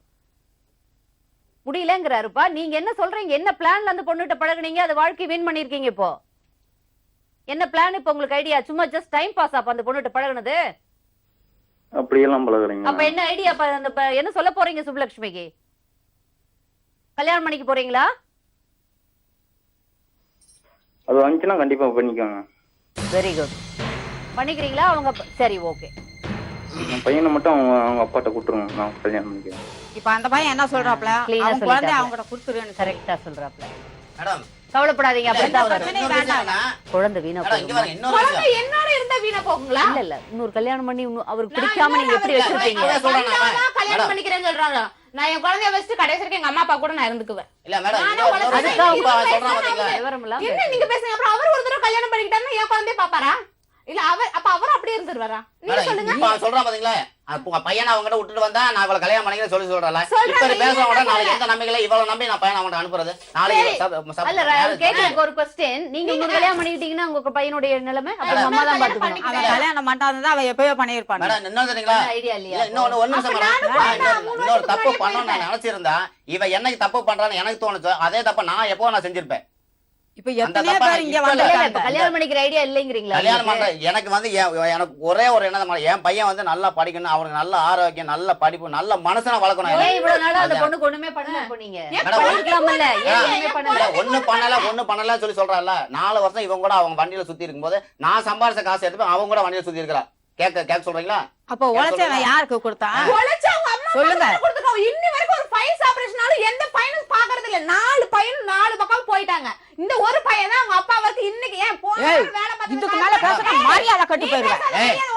முடியலங்கிறாருப்பா. நீங்க என்ன சொல்றீங்க? என்ன பிளான்ல அந்த பொண்ணுகிட்ட பழகுனீங்க? அது வாழ்க்கை வீண் பண்ணிருக்கீங்க. இப்போ என்ன பிளான் இப்ப உங்களுக்கு ஐடியா? சும்மா ஜஸ்ட் டைம் பாஸ் அப்ப அந்த பொண்ணுகிட்ட பழகுனது? அப்படியெல்லாம் பழகுறீங்க. அப்ப என்ன ஐடியா? என்ன சொல்ல போறீங்க சுப்புலட்சுமிக்கு? கல்யாணம் பண்ணிக்க போறீங்களா? அது வந்துச்சுன்னா கண்டிப்பா பண்ணிக்கோங்க. Very good. பண்ணிக்கிறீங்களா? அவங்க சரி ஓகே. பையனை மட்டும் அவங்க அப்பாட்ட கூட்டுருங்க, நான் கல்யாணம் பண்ணிக்கிறேன். இப்ப அந்த பையன் என்ன சொல்றாப்ல? அவங்க குழந்தை அவங்ககிட்ட கொடுத்துருவேன்னு கரெக்டா சொல்றாப்ல. மேடம் கவலைப்படாதீங்க, அப்படிதான் வரும். குழந்தை வீணா இங்க போகும். பாருங்க இன்னொரு விஷயம். குழந்தை என்னோட இருந்தா வீணா போகுங்களா? இல்ல இல்ல, இன்னொரு கல்யாணம் பண்ணி அவருக்கு பிடிக்காம நீங்க எப்படி வச்சிருப்பீங்க? கல்யாணம் பண்ணிக்கிறேன்னு சொல்றாங்க. நான் என் குழந்தைய வச்சுட்டு கடைசி வரைக்கும் எங்க அம்மா அப்பா கூட நான் இருந்துக்குவேன். இல்ல மேடம் அதுக்கு அவங்க விவரம் எல்லாம் என்ன நீங்க பேசுங்க? அப்புறம் அவர் ஒரு தடவை கல்யாணம் பண்ணிக்கிட்டாருன்னா என் குழந்தைய பாப்பாரா? இல்ல அவர் அப்படியே இருந்துருவாரா? நீங்க சொல்லுங்க. இப்ப சொல்றான் பாத்தீங்களா, உங்க பையனை அவங்க கிட்ட விட்டுட்டு வந்தா நான் இவளை கல்யாணம் பண்ணிக்கிறேன் சொல்லி சொல்றல. இப்ப பேசுறவங்க நாளைக்கு எந்த நம்பிக்கையில இவ்வளவு நம்பி நான் பையனை அவங்க அனுப்புறது? நாளைக்கு கேட்க ஒரு क्वेश्चन, நீங்க இன்னொரு கல்யாணம் பண்ணிட்டீங்கன்னா உங்க பையனுடைய நிலைமை அப்ப அம்மா தான் பாத்துக்கணும். அவன் கல்யாணம் பண்ணாதான் அவன் எப்பயோ பண்ணிருப்பான். மேடம் இன்னொன்னு தெரியுங்களா, ஐடியா இல்லையா? இன்னொரு நிமிஷம் மேடம், இன்னொரு தப்பு பண்ணணும்னு நான் நினைச்சிருந்தா இவ என்னைக்கு தப்பு பண்றான்னு எனக்கு தோணுச்சோ அதே தப்ப நான் எப்போ நான் செஞ்சிருப்பேன். இப்ப எத்தனையோ பேர் இங்க வந்து கல்யாணம் பண்ணிக்கிற ஐடியா இல்லைங்கிறீங்களா? கல்யாணம் பண்ற எனக்கு வந்து எனக்கு ஒரே ஒரு என்ன, என் பையன் வந்து நல்லா படிக்கணும், அவனுக்கு நல்ல ஆரோக்கியம், நல்ல படிப்பு, நல்ல மனசனை வளர்க்கணும். ஏன் இவ்வளவு நாளா அந்த பொண்ணுக்கு ஒண்ணுமே பண்ணல போனீங்க? பண்ணிக்கலாம்ல, ஏன் ஒண்ணுமே பண்ணல? ஒண்ணு பண்ணல சொல்லி சொல்றான்ல. 4 வருஷம் இவங்க கூட அவங்க வண்டியில சுத்தி இருக்கும்போது நான் சம்பாரிச்ச காசு எடுத்து அவங்க கூட வண்டியில சுத்தி இருக்கா. கேட்க சொல்றீங்களா? அப்ப உழைச்சவன் யாருக்கு கொடுத்தான்? சொல்லுங்க. இன்னி வரைக்கும் ஒரு ஃபைஸ் ஆபரேஷனாலும் எந்த பையனும் பாக்குறது இல்ல. 4 பையனும் 4 பக்கம் போயிட்டாங்க. இந்த ஒரு பையன் தான் அவங்க அப்பா வரைக்கும் இன்னைக்கு ஏன் போய் வேலை பார்த்து இதுக்கு மேல பேசுற மரியாதை கட்டி போயிருவேன்.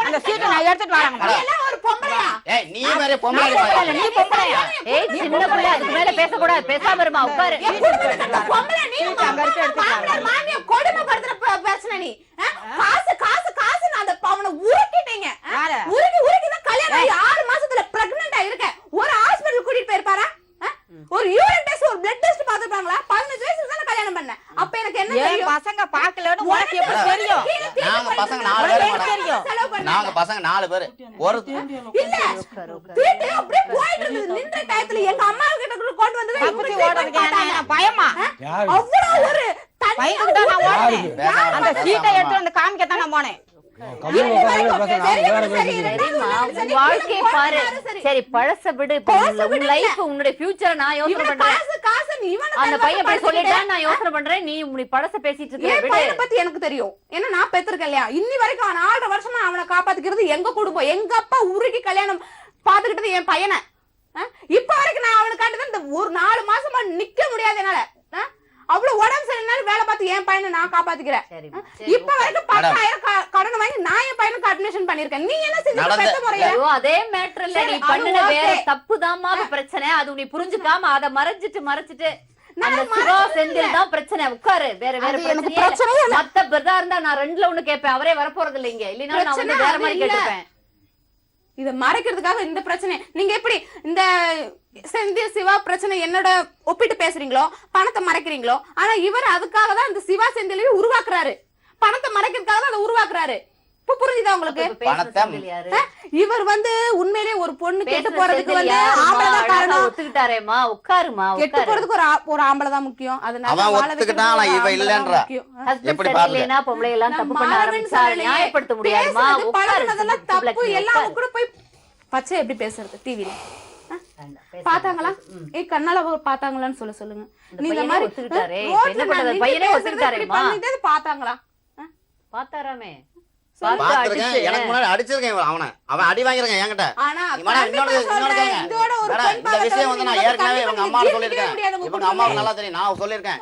அந்த சீட்டை நான் எடுத்துட்டு வரேன். எல்லாம் ஒரு பொம்பளையா? ஏய் நீ வேற பொம்பளை, நீ பொம்பளையா? ஏய் சின்ன பிள்ளை, அதுக்கு மேல பேச கூடாது. பேசாம இருமா, உட்காரு. பொம்பளை நீ மாமியார் கொடுமைப்படுத்துற பிரச்சனை நீ. காசு காசு காசு நான் அந்த அவனை உருக்கிட்டீங்க. உருக்கி தான் கல்யாணம் ஆகி 6 மாசத்துல பிரெக்னன்ட் ஆயிருக்க. ஒரு ஹாஸ்பிடல் கூட்டிட்டு போயிருப்பாரா? ஒரு யூரின் டெஸ்ட், ஒரு பிளட் டெஸ்ட் பாத்துட்டாங்களா? 15 வயசுல தான் கல்யாணம் பண்ணேன். அப்ப எனக்கு என்ன தெரியும்? பசங்க பாக்கலன்னு உனக்கு எப்படி தெரியும்? நாங்க பசங்க 4 பேர் மேடம். நாங்க பசங்க 4 பேர். ஒரு இல்ல வீட்டு அப்படியே போயிட்டு இருந்தது. நின்ற டயத்துல எங்க அம்மா கிட்ட கொண்டு வந்தது தப்பிச்சு ஓடுறதுக்கு என்ன பயமா? அவ்வளவு ஒரு பயந்துட்டு தான் நான் ஓடுறேன். அந்த சீட்டை எடுத்து வந்து காமிக்க தான் நான் போனேன். வாழ்க்கையை பாரு. சரி பழச விடு. உன் லைஃப், உன்னுடைய ஃபியூச்சரை நான் யோசனை பண்றேன். அந்த பையன் போய் சொல்லிட்டா நான் யோசனை பண்றேன். நீ உன்னை பழச பேசிட்டு இருக்க. பையனை பத்தி எனக்கு தெரியும். ஏன்னா நான் பெற்றிருக்கேன் இல்லையா? இன்னி வரைக்கும் 4 வருஷமா அவனை காப்பாத்திக்கிறது எங்க குடும்பம். எங்க அப்பா உருகி கல்யாணம் பாத்துக்கிட்டது என் பையனை. இப்ப வரைக்கும் நான் அவனுக்கு காட்டுதான் இந்த ஒரு 4 மாசமா நிக்க முடியாது என்னால. அவ்வளவு உடம்பு சரியில்லைனாலும் வேலை பார்த்து என் பையனை நான் காப்பாத்திக்கிறேன். இப்ப வரைக்கும் 10,000 கடன் வாங்கி நான் என் பையனுக்கு அட்மிஷன் பண்ணிருக்கேன். நீ என்ன செஞ்ச? அதே மேட்டர்ல நீ பண்ணுன வேற தப்புதாம்மா பிரச்சனை. அது நீ புரிஞ்சுக்காம அதை மறைச்சிட்டு அந்த சிவா செந்தில் தான் பிரச்சனை. உட்காரு. வேற பிரச்சனை மத்த பிரதா இருந்தா நான் 2ல 1 கேட்பேன். அவரே வரப்போறது இல்லைங்க. இல்லைன்னா நான் வந்து வேற மாதிரி கேட்டுப்பேன். இத மறைக்கிறதுக்காக இந்த பிரச்சனை நீங்க எப்படி இந்த செந்தில் சிவா பிரச்சனை என்னோட ஒப்பிட்டு பேசுறீங்களோ, பணத்தை மறைக்கிறீங்களோ? ஆனா இவர் அதுக்காக தான் இந்த சிவா செந்திலையும் உருவாக்குறாரு. பணத்தை மறைக்கிறதுக்காக தான் அதை உருவாக்குறாரு. இப்ப புரிஞ்சுதா உங்களுக்கு? இவர் வந்து உண்மையிலேயே ஒரு பொண்ணு கெட்டு போறதுக்கு வந்து ஆம்பளை காரணம். ஒத்துக்கிட்டாரேமா, உட்காருமா. கெட்டு போறதுக்கு ஒரு ஆம்பளை தான் முக்கியம். அதனால ஒத்துக்கிட்டானா இவ இல்லன்றா. எப்படி பாருங்க பொம்பளை எல்லாம் தப்பு பண்ண ஆரம்பிச்சா நியாயப்படுத்த முடியாதுமா. பழகுனதெல்லாம் தப்பு. எல்லாம் கூட போய் பச்சை எப்படி பேசுறது டிவில பாத்தாங்களா? கண்ணால பாத்தாங்களான்னு சொல்லுங்க. நீ இந்த மாதிரி ஒத்துக்கிட்டாரே, என்ன பண்றது? பையனே ஒத்துக்கிட்டாரேமா. பாத்தாங்களா? பாத்தாராமே. எனக்கு முன்னாடி அடிச்சிருக்கேன் அவன் அடி வாங்கிருக்கேன் என்கிட்ட. இந்த விஷயம் வந்து நான் ஏற்கனவே இவங்க அம்மா சொல்லிருக்கேன். இவங்க அம்மாவுக்கு நல்லா தெரியும், நான் சொல்லிருக்கேன்.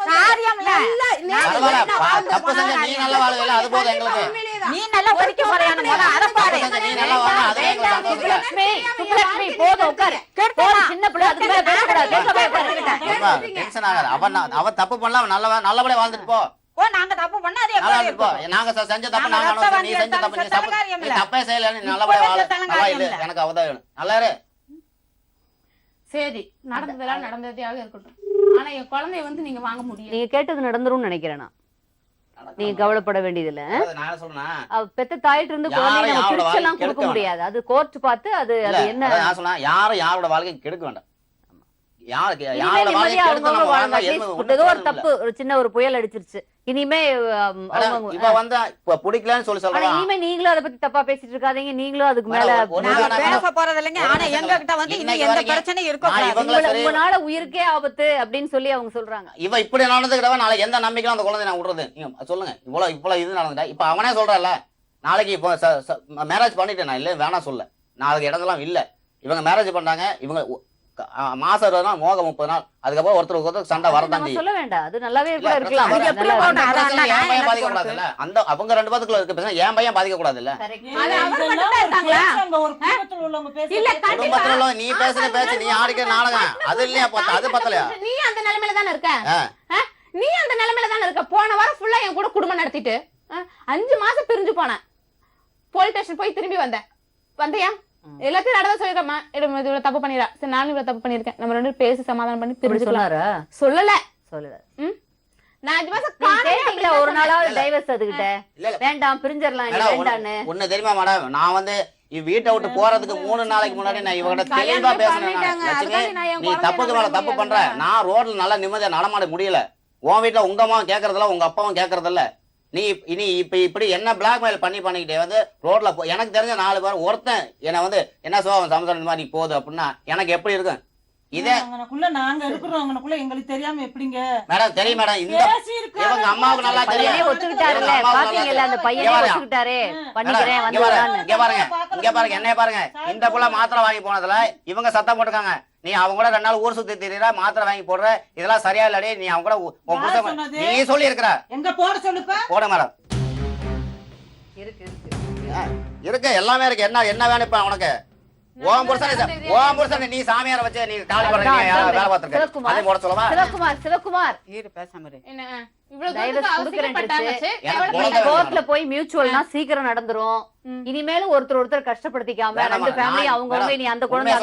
தப்பு செஞ்ச நீ நல்ல வாழ்க்கையில அது போதும் எங்களுக்கு. நீ நல்லா படிக்க போறியான்னு அத பாரு. நீ நல்லா வாழ அது எங்களுக்கு. சுப்புலட்சுமி போதும், உட்காரு. சின்ன பிள்ளை அதுக்கு மேல பேச கூடாது. டென்ஷன் ஆகாத. அவன் தப்பு பண்ணல, அவன் நல்லபடியா வாழ்ந்துட்டு போ. நாங்க தப்பு பண்ணா அது எப்படி இருக்கும்? நாங்க செஞ்ச தப்பு நாங்க நீ செஞ்ச தப்பு நீ தப்பே செய்யல. நீ நல்லபடியா வாழ. நல்லா இல்ல எனக்கு அவதான் வேணும். நல்லா இரு. சரி நடந்ததெல்லாம் நடந்ததையாக இருக்கட்டும். ஆனா என் குழந்தைய வந்து நீங்க வாங்க முடியும். நீங்க கேட்டது நடந்துரும் நினைக்கிறேன். நீங்க கவலைப்பட வேண்டியது இல்ல. நான் சொல்றேன், பெத்த தாயிட்டு இருந்து குழந்தைய நம்ம பிரிச்செல்லாம் கொடுக்க முடியாது. அது கோர்ட் பார்த்து அது என்ன. நான் சொன்னேன் யாரும் யாரோட வாழ்க்கையை கெடுக்க வேண்டாம். ஏதோ ஒரு தப்பு, ஒரு சின்ன ஒரு புயல் அடிச்சிருச்சு, இனிமே அவங்க இப்ப வந்து இப்ப பிடிக்கலன்னு சொல்லி ஆனா சொல்றாங்க. இனிமே நீங்களும் அதை பத்தி தப்பா பேசிட்டு இருக்காதீங்க. நீங்களும் அதுக்கு மேல நாங்க பேச போறது இல்லைங்க. ஆனா எங்க கிட்ட வந்து இன்னும் எந்த பிரச்சனையும் இருக்கும். உங்களால உயிருக்கே ஆபத்து அப்படின்னு சொல்லி அவங்க சொல்றாங்க. இவ இப்படி நடந்துக்கிட்டவன் நாளைக்கு எந்த நம்பிக்கையும் அந்த குழந்தை நான் விடுறது? நீங்க சொல்லுங்க. இவ்வளவு இது நடந்துட்டா இப்ப அவனே சொல்றல, நாளைக்கு இப்போ மேரேஜ் பண்ணிட்டேன் நான், இல்ல வேணாம் சொல்ல, நாளைக்கு இடங்கள்லாம் இல்ல. இவங்க மேரேஜ் பண்ணாங்க, இவங்க மாசம் 20 நாள், மோகம் 30 நாள், அதுக்கப்புறம் ஒருத்தருக்கு சண்டை வரதான் செய்யும். சொல்ல வேண்டாம், அது நல்லாவே கூட இருக்கலாம். என் பையன் பாதிக்க கூடாது இல்ல, அந்த அவங்க 2 பேத்துக்குள்ள இருக்க பிரச்சனை என் பையன் பாதிக்க கூடாது இல்ல. குடும்பத்துல உள்ள நீ பேசுற பேச்சு, நீ ஆடிக்கிற நாடகம் அது இல்லையா? அது பத்தலையா? நீ அந்த நிலைமையில தானே இருக்க. நீ அந்த நிலைமையில தானே இருக்க. போன வாரம் ஃபுல்லா என் கூட குடும்பம் நடத்திட்டு 5 மாசம் பிரிஞ்சு போனேன். போலீஸ் ஸ்டேஷன் போய் திரும்பி வந்தியா? எல்லாத்தையும் நடவ சொல்லிருக்கமா, இவ்வளவு தப்பு பண்ணிடா, சரி நானும் இவ்வளவு தப்பு பண்ணிருக்கேன், நம்ம 2 பேரும் பேசி சமாதானம் பண்ணி பிரிஞ்சுக்கலாம். சொல்லல நான் 5 மாசம் ஒரு நாளாவது டைவர்ஸ் அதுகிட்ட வேண்டாம் பிரிஞ்சிடலாம் வேண்டான்னு ஒண்ணு தெரியுமா மேடம்? நான் வந்து வீட்டை விட்டு போறதுக்கு 3 நாளைக்கு முன்னாடி நான் இவங்கிட்ட தெளிவா பேசுனேன். நீ தப்புக்கு மேல தப்பு பண்ற, நான் ரோட்ல நல்லா நிம்மதியா நடமாட முடியல. உன் வீட்டுல உங்க அம்மாவும் கேக்குறதில்ல, உங்க அப்பாவும் கேக்குறதில்ல. நீ இனி இப்படி என்ன பிளாக்மெயில் பண்ணிக்கிட்டே வந்து ரோட்ல எனக்கு தெரிஞ்ச 4 பேர் ஒருத்தன் என்ன வந்து என்ன சோகம் சம்சாரம் இந்த மாதிரி போகுது அப்படின்னா எனக்கு எப்படி இருக்கும்? இதே நாங்க இருக்கிறோம், எங்களுக்கு தெரியாம எப்படிங்க மேடம்? தெரியும் மேடம், இந்த இவங்க அம்மாவுக்கு நல்லா தெரியும். ஒத்துக்கிட்டாருல்ல, பாத்தீங்கல்ல அந்த பையனே ஒத்துக்கிட்டாரே, பண்ணிக்கிறேன் வந்துறான்னு. இங்க பாருங்க என்னைய பாருங்க. இந்த புள்ள மாத்திரை வாங்கி போனதுல இவங்க சத்தம் போட்டுருக்காங்க, நீ அவங்க கூட 2 நாள் ஊர் சுத்தி திரியற, மாத்திரை வாங்கி போடுற, இதெல்லாம் சரியா இல்லடி, நீ அவங்க கூட நீ சொல்லி இருக்கிற. எங்க போட சொல்லுப்ப? போட மேடம் இருக்கு எல்லாமே இருக்கு. என்ன வேணும் இப்ப உனக்கு? ஓம் புருஷன் நீ சாமியார வச்சு நீ காலி பண்றீங்க, வேலை பார்த்திருக்க. அதே போட சொல்லவா? சிவகுமார் இரு பேசாம இரு. என்ன கோர்ட்ல போய் மியூச்சுவல்னா சீக்கிரம் நடந்துரும். இனிமேலும் ஒருத்தர் கஷ்டப்படுத்திக்காம 2 ஃபேமிலி அவங்க நீ அந்த குழந்தை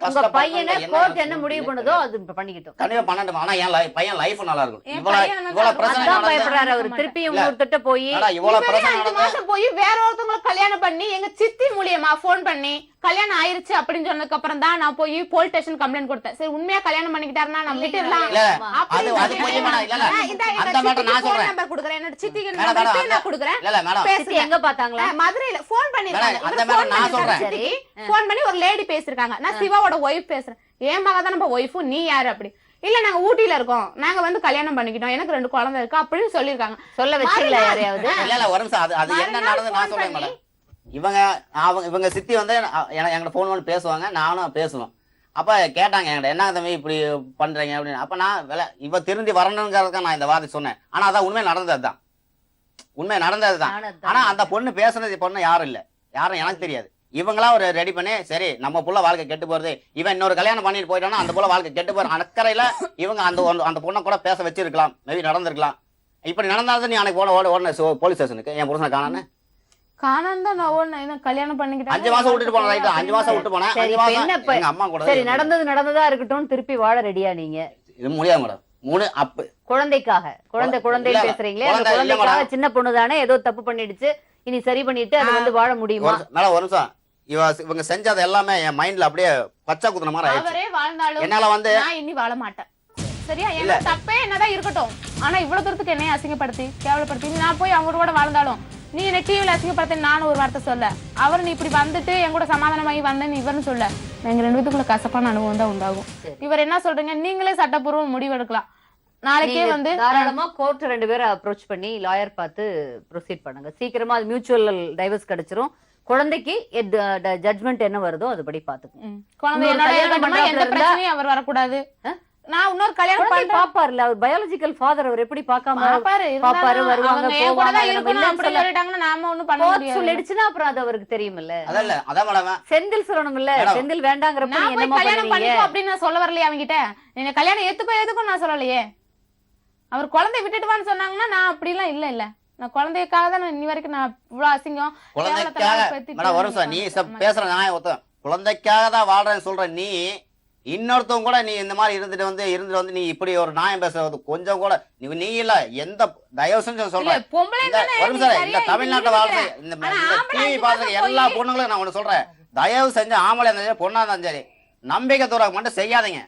உங்க பையனை கோர்ட் என்ன முடிவு பண்ணுதோ அது பண்ணிக்கிட்டோம். கண்டிப்பா பண்ணட்டும். ஆனா என் பையன் லைஃப் நல்லா இருக்கும். இவ்வளவு பிரச்சனை பயப்படுறாரு அவரு. திருப்பியும் உங்ககிட்ட போய் இவ்வளவு பிரச்சனை 5 மாசம் போய் வேற ஒருத்தவங்களை கல்யாணம் பண்ணி எங்க சித்தி மூலியமா போன் பண்ணி கல்யாணம் ஆயிருச்சு அப்படின்னு சொன்னதுக்கு அப்புறம் தான் நான் போய் போலீஸ் ஸ்டேஷன் கம்ப்ளைண்ட் கொடுத்தேன். சரி உண்மையா கல்யாணம் பண்ணிக்கிட்டாருன்னா நம்ம விட்டுடலாம். அது போய் அந்த மேட்டர் நான் சொல்றேன். நம்பர் கொடுக்கிறேன், என்னோட சித்திக்கு நம்பர் நான் கொடுக்கிறேன். இல்ல மேடம் பேசி எங்க பாத்தாங்களா? மதுரையில போன் பண்ணிருக்காங்க. அந்த மேட்டர் நான் சொல்றேன். சரி போன் பண்ணி ஒரு லேடி பேசிருக்காங்க, நான் சிவாவோட ஒய்ஃப் பேசுறேன். ஏன் மக தான் நம்ம ஒய்ஃப், நீ யாரு? அப்படி இல்ல நாங்க ஊட்டில இருக்கோம், நாங்க வந்து கல்யாணம் பண்ணிக்கிட்டோம், எனக்கு 2 குழந்தை இருக்கு அப்படின்னு சொல்லிருக்காங்க. சொல்ல வச்சீங்களா யாரையாவது? இல்ல ஒரு நிமிஷம், அது என்ன நடந்து நான் சொல்றேன் மேடம். இவங்க சித்தி வந்து என்கிட்ட போன் பண்ணி பேசுவாங்க, நானும் பேசுவேன். அப்ப கேட்டாங்க என்கிட்ட, என்ன தம்பி இப்படி பண்றீங்க அப்படின்னு. அப்ப நான் இவ திருந்தி வரணுங்கிறதுக்கு நான் இந்த வார்த்தை சொன்னேன். ஆனா அதான் உண்மை நடந்ததுதான், உண்மை நடந்ததுதான். ஆனா அந்த பொண்ணு பேசுனது பொண்ணு யாரும் இல்ல, யாரும் எனக்கு தெரியாது. இவங்களா ஒரு ரெடி பண்ணி, சரி நம்ம புள்ள வாழ்க்கை கெட்டு போறது, இவன் இன்னொரு கல்யாணம் பண்ணிட்டு போயிட்டானா அந்த புள்ள வாழ்க்கை கெட்டு போற அக்கறையில இவங்க அந்த பொண்ணை கூட பேச வச்சிருக்கலாம், மேபி நடந்திருக்கலாம். இப்படி நடந்தாலும் நீ அன்னைக்கு ஓடனே போலீஸ் ஸ்டேஷனுக்கு என் புருஷனை காணானே கல்யாணம் பண்ணிக்கிட்டேன். 5 மாசம் விட்டுட்டு போனேன். ரைட், 5 மாசம் விட்டு போனேன். 5 மாசம் எங்க அம்மா கூட. சரி நடந்ததா இருக்கட்டும், திருப்பி வாழ ரெடியா நீங்க? இது முடியாது மேடம். 3 அப்ப குழந்தைக்காக குழந்தை பேசுறீங்களே, அந்த குழந்தைக்காக சின்ன பொண்ணு தானே, ஏதோ தப்பு பண்ணிடுச்சு, இனி சரி பண்ணிட்டு அது வந்து வாழ முடியுமா? மேடம் ஒரு நிமிஷம், இவங்க செஞ்சது எல்லாமே என் மைண்ட்ல அப்படியே பச்சை குத்துன மாதிரி ஆயிடுச்சு. அவரே வாழ்ந்தாலும் என்னால வந்து நான் இனி வாழ மாட்டேன். சரியா? என்ன தப்பே என்னதான் இருக்கட்டும், ஆனா இவ்வளவு தூரத்துக்கு என்னைய அசிங்கப்படுத்தி கேவலப்படுத்தி நான் போய் அவங்க கூட வாழ்ந்தாலும் நீ என்ன டிவில அசிங்கப்படுத்த நானும் ஒரு வார்த்தை சொல்ல, அவர் நீ இப்படி வந்துட்டு என் கூட சமாதானமாகி வந்தேன்னு இவர்னு சொல்ல, எங்க 2 பேத்துக்குள்ள கசப்பான அனுபவம் தான் உண்டாகும். இவர் என்ன சொல்றீங்க, நீங்களே சட்டப்பூர்வ முடிவு எடுக்கலாம். நாளைக்கே வந்து தாராளமா கோர்ட் 2 பேரை அப்ரோச் பண்ணி லாயர் பார்த்து ப்ரொசீட் பண்ணுங்க. சீக்கிரமா அது மியூச்சுவல் டைவர்ஸ் கிடைச்சிரும். குழந்தைக்கு ஜட்மெண்ட் என்ன வருதோ அதுபடி பாத்துக்கோங்க. குழந்தை எந்த பிரச்சனையும் அவர் வரக்கூடாது. நான் இன்னொரு கல்யாணம் பண்ணி பாப்பாருல, அவர் பயாலஜிக்கல் ஃபாதர், அவர் எப்படி பார்க்காம பாப்பாரு, வருவாங்க சொல்லிட்டாங்கன்னா நாம ஒண்ணும் பண்ண முடியாது. சொல்லிடுச்சுன்னா அப்புறம் அது அவருக்கு தெரியுமில்ல. அதல்ல அதான் மேடம் செந்தில் சொல்லணும்ல, செந்தில் வேண்டாங்கறப்ப நீ என்னமா கல்யாணம் பண்ணிக்கோ அப்படின்னு நான் சொல்ல வரலையே அவங்கிட்ட. நீங்க கல்யாணம் எதுக்கும் நான் சொல்லலையே. அவர் குழந்தை விட்டுட்டு வான்னு சொன்னாங்கன்னா நான் அப்படிலாம் இல்ல நான் குழந்தைக்காக தான் இன்னி வரைக்கும் நான் இவ்வளவு அசிங்கம் குழந்தைக்காக வரும் சார். நீ பேசுற நியாயம் ஒருத்தன் குழந்தைக்காக தான் வாழ்றேன்னு சொல்ற, நீ இன்னொருத்தவங்க கூட நீ இந்த மாதிரி இருந்துட்டு வந்து நீ இப்படி ஒரு நியாயம் பேசுறது கொஞ்சம் கூட நீ இல்ல. எந்த தயவு செஞ்சு சொல்றேன், இந்த தமிழ்நாட்டுல வாழ்ற இந்த டிவி பாக்குற எல்லா பொண்ணுங்களும் நான் ஒண்ணு சொல்றேன், தயவு செஞ்சு ஆம்பளை இருந்தாலும் பொண்ணா இருந்தாலும் சரி நம்பிக்கை தூரம் மட்டும் செய்யாதீங்க.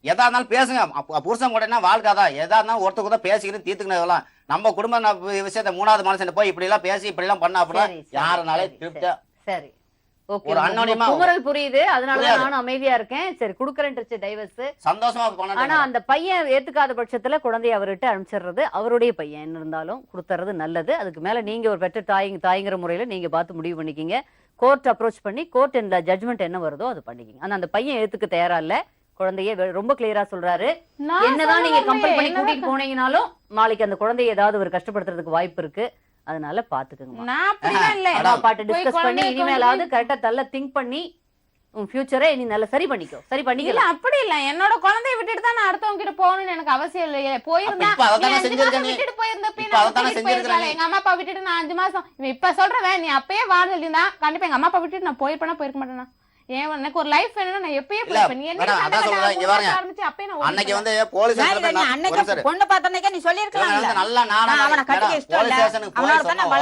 எதா இருந்தாலும் பேசுங்க. புருஷன் கூட என்ன வாழ்க்கை தான். எதா இருந்தாலும் ஒருத்தர் கூட பேசிக்கிட்டு தீர்த்துக்கணும். நம்ம குடும்ப விஷயத்த 3வது மனுஷன் போய் இப்படி எல்லாம் பேசி இப்படி எல்லாம் பண்ணா அப்படின்னா யாருனாலே திருப்தியா. சரி ஓகே, ஒரு அன்னோனியமா குமரல் புரியுது. அதனாலதான் நானும் அமைதியா இருக்கேன். சரி குடுக்கறேன்ட்டு டைவர்ஸ் சந்தோஷமா பண்ண. ஆனா அந்த பையன் ஏத்துக்காத பட்சத்துல குழந்தைய அவர்கிட்ட அனுப்பிச்சிடுறது, அவருடைய பையன் என்ன இருந்தாலும் கொடுத்துறது நல்லது. அதுக்கு மேல நீங்க ஒரு பெற்ற தாய்ங்கிற முறையில நீங்க பார்த்து முடிவு பண்ணிக்கிங்க. கோர்ட் அப்ரோச் பண்ணி கோர்ட் இந்த ஜட்மெண்ட் என்ன வருதோ அது பண்ணிக்கிங்க. ஆனா அந்த பையன் ஏத்துக்க தயாரா இல்ல. குழந்தைய ரொம்ப கிளியரா சொல்றாரு. என்னதான் நீங்க கம்பல் பண்ணி கூட்டிட்டு போனீங்கனாலும் நாளைக்கு அந்த குழந்தைய ஏதாவது ஒரு கஷ்டப்படுத்துறதுக்கு வாய்ப்பு இருக்கு. அதனால பாத்துக்கங்க. நான் அப்படிலாம் இல்ல. பாட்டு டிஸ்கஸ் பண்ணி இனிமேலாவது கரெக்டா தள்ள திங்க் பண்ணி உன் ஃபியூச்சரை நீ நல்லா சரி பண்ணிக்கோ. சரி இல்ல பண்ணிக்கலாம். அப்படி இல்ல. என்னோட குழந்தைய விட்டுட்டு தான் நான் அடுத்தவங்க கிட்ட போகணும்னு எனக்கு அவசியம் இல்லையே. போயிருந்தா இப்ப அதான் நீ 5 செஞ்சிருக்க. மாசம் விட்டுட்டு போயிருந்தப்ப இப்ப அதான் நான் செஞ்சிருக்க. எங்க அம்மா அப்பா விட்டுட்டு நான் 5 மாசம் இப்ப சொல்றேன். நீ அப்பயே வாழ்ந்துருந்தா கண்டிப்பா எங்க அம்மா அப்பா விட்டுட்டு நான் போயிருப்பேனா போயிருக்க மாட்டேனா? ஏன் எனக்கு ஒரு லைஃப் வேணும்னா நான் எப்பயே போயிருப்பேன். நீ என்ன அதான் சொல்றேன். இங்க பாருங்க, அன்னைக்கு வந்து போலீஸ் அன்னைக்கு பொண்ணு பார்த்தனைக்கே நீ சொல்லிருக்கலாம்ல. நல்லா நான் அவனை கட்டிக்க இஷ்டம் இல்ல. அவனால தான் நான்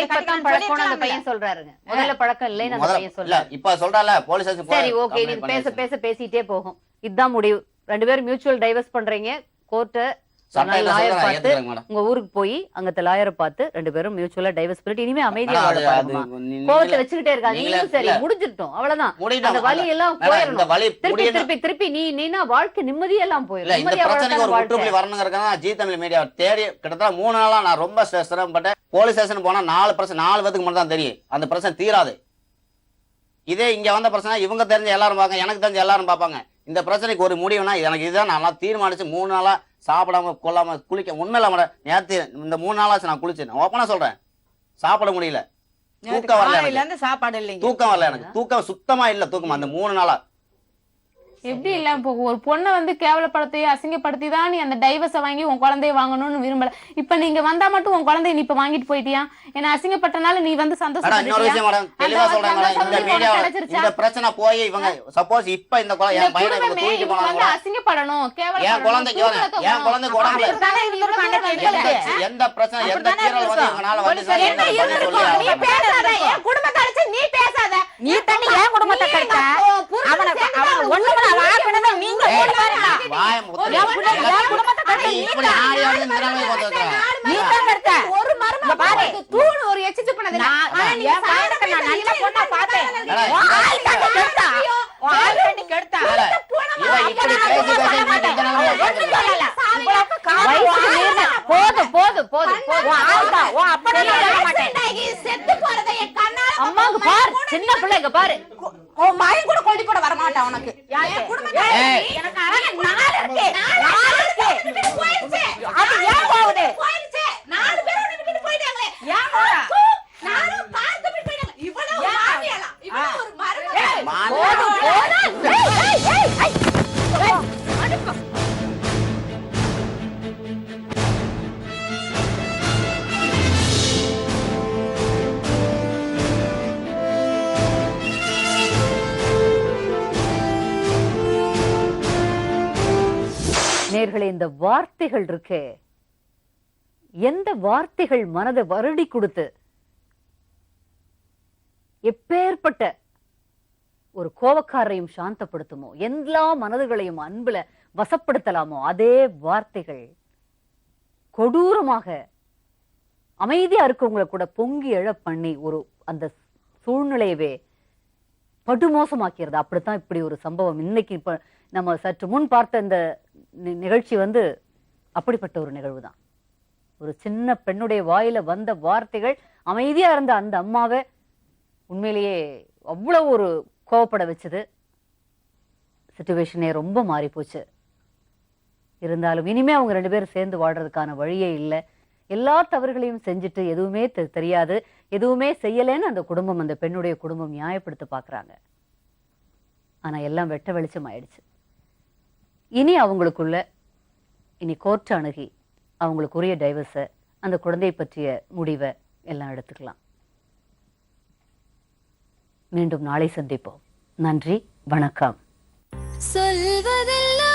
பழக்கம் அந்த பையன் சொல்றாருங்க. முதல்ல பழக்கம் இல்லைன்னு அந்த பையன் சொல்றாரு. இப்ப சொல்றால போலீஸ் ஸ்டேஷன். சரி ஓகே, நீ பேசிட்டே போகும். இதுதான் முடிவு. 2 பேரும் மியூச்சுவல் டைவர்ஸ் பண்றீங்க. கோர்ட்டு லாயர் பார்த்து உங்க ஊருக்கு போய் அங்க லாயரை பார்த்து 2 பேரும் மியூச்சுவலா டைவர்ஸ் பண்ணிட்டு இனிமே அமைதியா வாழ பாருமா. கோவத்தை வச்சுக்கிட்டே இருக்காங்க. நீங்களும் சரி முடிஞ்சிட்டோம், அவ்வளவுதான். அந்த வலி எல்லாம் போயிடணும். திருப்பி நீனா வாழ்க்கை நிம்மதியெல்லாம் போயிடும். இந்த பிரச்சனைக்கு ஒரு முற்றுப்புள்ளி வரணுங்கிறதுக்காக ஜி தமிழ் மீடியா தேடி கிட்டத்தட்ட 3 நாளா நான் ரொம்ப சிரமப்பட்டேன். போலீஸ் ஸ்டேஷன் போனா 4 பேருக்கு மட்டும் தான் தெரியும். அந்த பிரச்சனை தீராது. இதே இங்க வந்த பிரச்சனை இவங்க தெரிஞ்ச எல்லாரும் பார்ப்பாங்க, எனக்கு தெரிஞ்ச எல்லாரும் பார்ப்பாங்க. இந்த பிரச்சனைக்கு ஒரு முடிவுனா எனக்கு இதுதான் நான் தீர்மானிச்சு 3 நாளா சாப்பிடாம கொள்ளாம குளிக்க உண்மையில நேற்று இந்த 3 நாளாச்சு நான் குளிச்சேன். ஓப்பனா சொல்றேன், சாப்பிட முடியல, தூக்கம் வரல, சாப்பாடு இல்லைங்க, தூக்கம் வரல, எனக்கு தூக்கம் சுத்தமா இல்ல. தூக்கம் அந்த 3 நாளா எப்படி இல்ல. இப்போ ஒரு பொண்ணை வந்து கேவலப்படுத்தி அசிங்கப்படுத்தி தான் நீ அந்த டைவர்ஸை வாங்கி உன் குழந்தைய வாங்கணும்னு விரும்பல. இப்ப நீங்க வந்தா மட்டும் உன் குழந்தைய நீ இப்ப வாங்கிட்டு போயிட்டியா? ஏன்னா அசிங்கப்பட்டனால நீ வந்து இன்னொரு விஷயம் மேடம், தெளிவா சொல்றேன் மேடம். இந்த மீடியா இந்த பிரச்சனை போய் இவங்க சப்போஸ் இப்ப இந்த என் பையனை இவங்க தூக்கிட்டு போனாங்க, அசிங்கப்படணும், என் குழந்தைக்கு உடம்புல எந்த பிரச்சனை எந்த தீரல் வந்து இவங்கனால வந்து நீ பேசாத. என் குடும்பத்தை அழைச்சு நீ பேசாத. நீ தண்ணி ஏன் குடும்பத்தை கட்ட அவனை ஒண்ணுமே வாக்கணுமே. நீங்க வாய முத்து குடும்பத்தை கட்ட இப்படி ஆடி ஆடி நிறாமே போட்டுற நீ தான் கட்ட ஒரு மர்மம் பாரு. தூண் ஒரு எச்சிச்சு பண்ணது. நான் ஏன் பாயறக்க நான் நல்ல பொண்ணா பார்த்தேன். ஆள் கட்டி கெடுத்தா ஆள் கட்டி கெடுத்தா இவ இப்படி பேசி பேசி இந்த நாளே போதும் ஆள்டா ஓ அப்படி சொல்ல மாட்டேன். செத்து போறதை என் கண்ணால அம்மாக்கு பாரு, சின்ன பிள்ளைங்க பாரு. உன் மகன் கூட கொடி போட வர மாட்டான் உனக்கு. என் குடும்பத்தை எனக்கு அழகா 4 இருக்கு. 4 இருக்கு. போயிடுச்சு. அது ஏன் போகுது? போயிடுச்சு. 4 பேர் உன்னை விட்டுட்டு போயிட்டாங்களே. ஏன் போறா? நானும் பார்த்து விட்டு போயிட்டாங்க. இவ்வளவு மாமியாளா? இவ்வளவு ஒரு மருமகள். நேர்களே, இந்த வார்த்தைகள் இருக்கே, எந்த வார்த்தைகள் மனதை வருடி கொடுத்து எப்பேற்பட்ட ஒரு கோபக்காரையும் சாந்தப்படுத்துமோ, எல்லா மனதுகளையும் அன்புல வசப்படுத்தலாமோ, அதே வார்த்தைகள் கொடூரமாக அமைதியா இருக்கவங்களை கூட பொங்கி எழ பண்ணி ஒரு அந்த சூழ்நிலையவே படுமோசமாக்கிறது. அப்படித்தான் இப்படி ஒரு சம்பவம் இன்னைக்கு இப்ப நம்ம சற்று முன் பார்த்த இந்த நிகழ்ச்சி வந்து அப்படிப்பட்ட ஒரு நிகழ்வு தான். ஒரு சின்ன பெண்ணுடைய வாயில வந்த வார்த்தைகள் அமைதியா இருந்த அந்த அம்மாவை உண்மையிலேயே அவ்வளவு ஒரு கோவப்பட வச்சது. சிச்சுவேஷனே ரொம்ப மாறி போச்சு. இருந்தாலும் இனிமே அவங்க 2 பேரும் சேர்ந்து வாழ்றதுக்கான வழியே இல்லை. எல்லா தவறுகளையும் செஞ்சுட்டு எதுவுமே தெரியாது, எதுவுமே செய்யலைன்னு அந்த குடும்பம், அந்த பெண்ணுடைய குடும்பம் நியாயப்படுத்த பாக்குறாங்க. ஆனா எல்லாம் வெட்ட வெளிச்சம் ஆயிடுச்சு. இனி அவங்களுக்குள்ள கோர்ட் அணுகி அவங்களுக்குரிய டைவர்ஸை, அந்த குழந்தையை பற்றிய முடிவை எல்லாம் எடுத்துக்கலாம். மீண்டும் நாளை சந்திப்போம். நன்றி, வணக்கம். சொல்வதெல்லாம்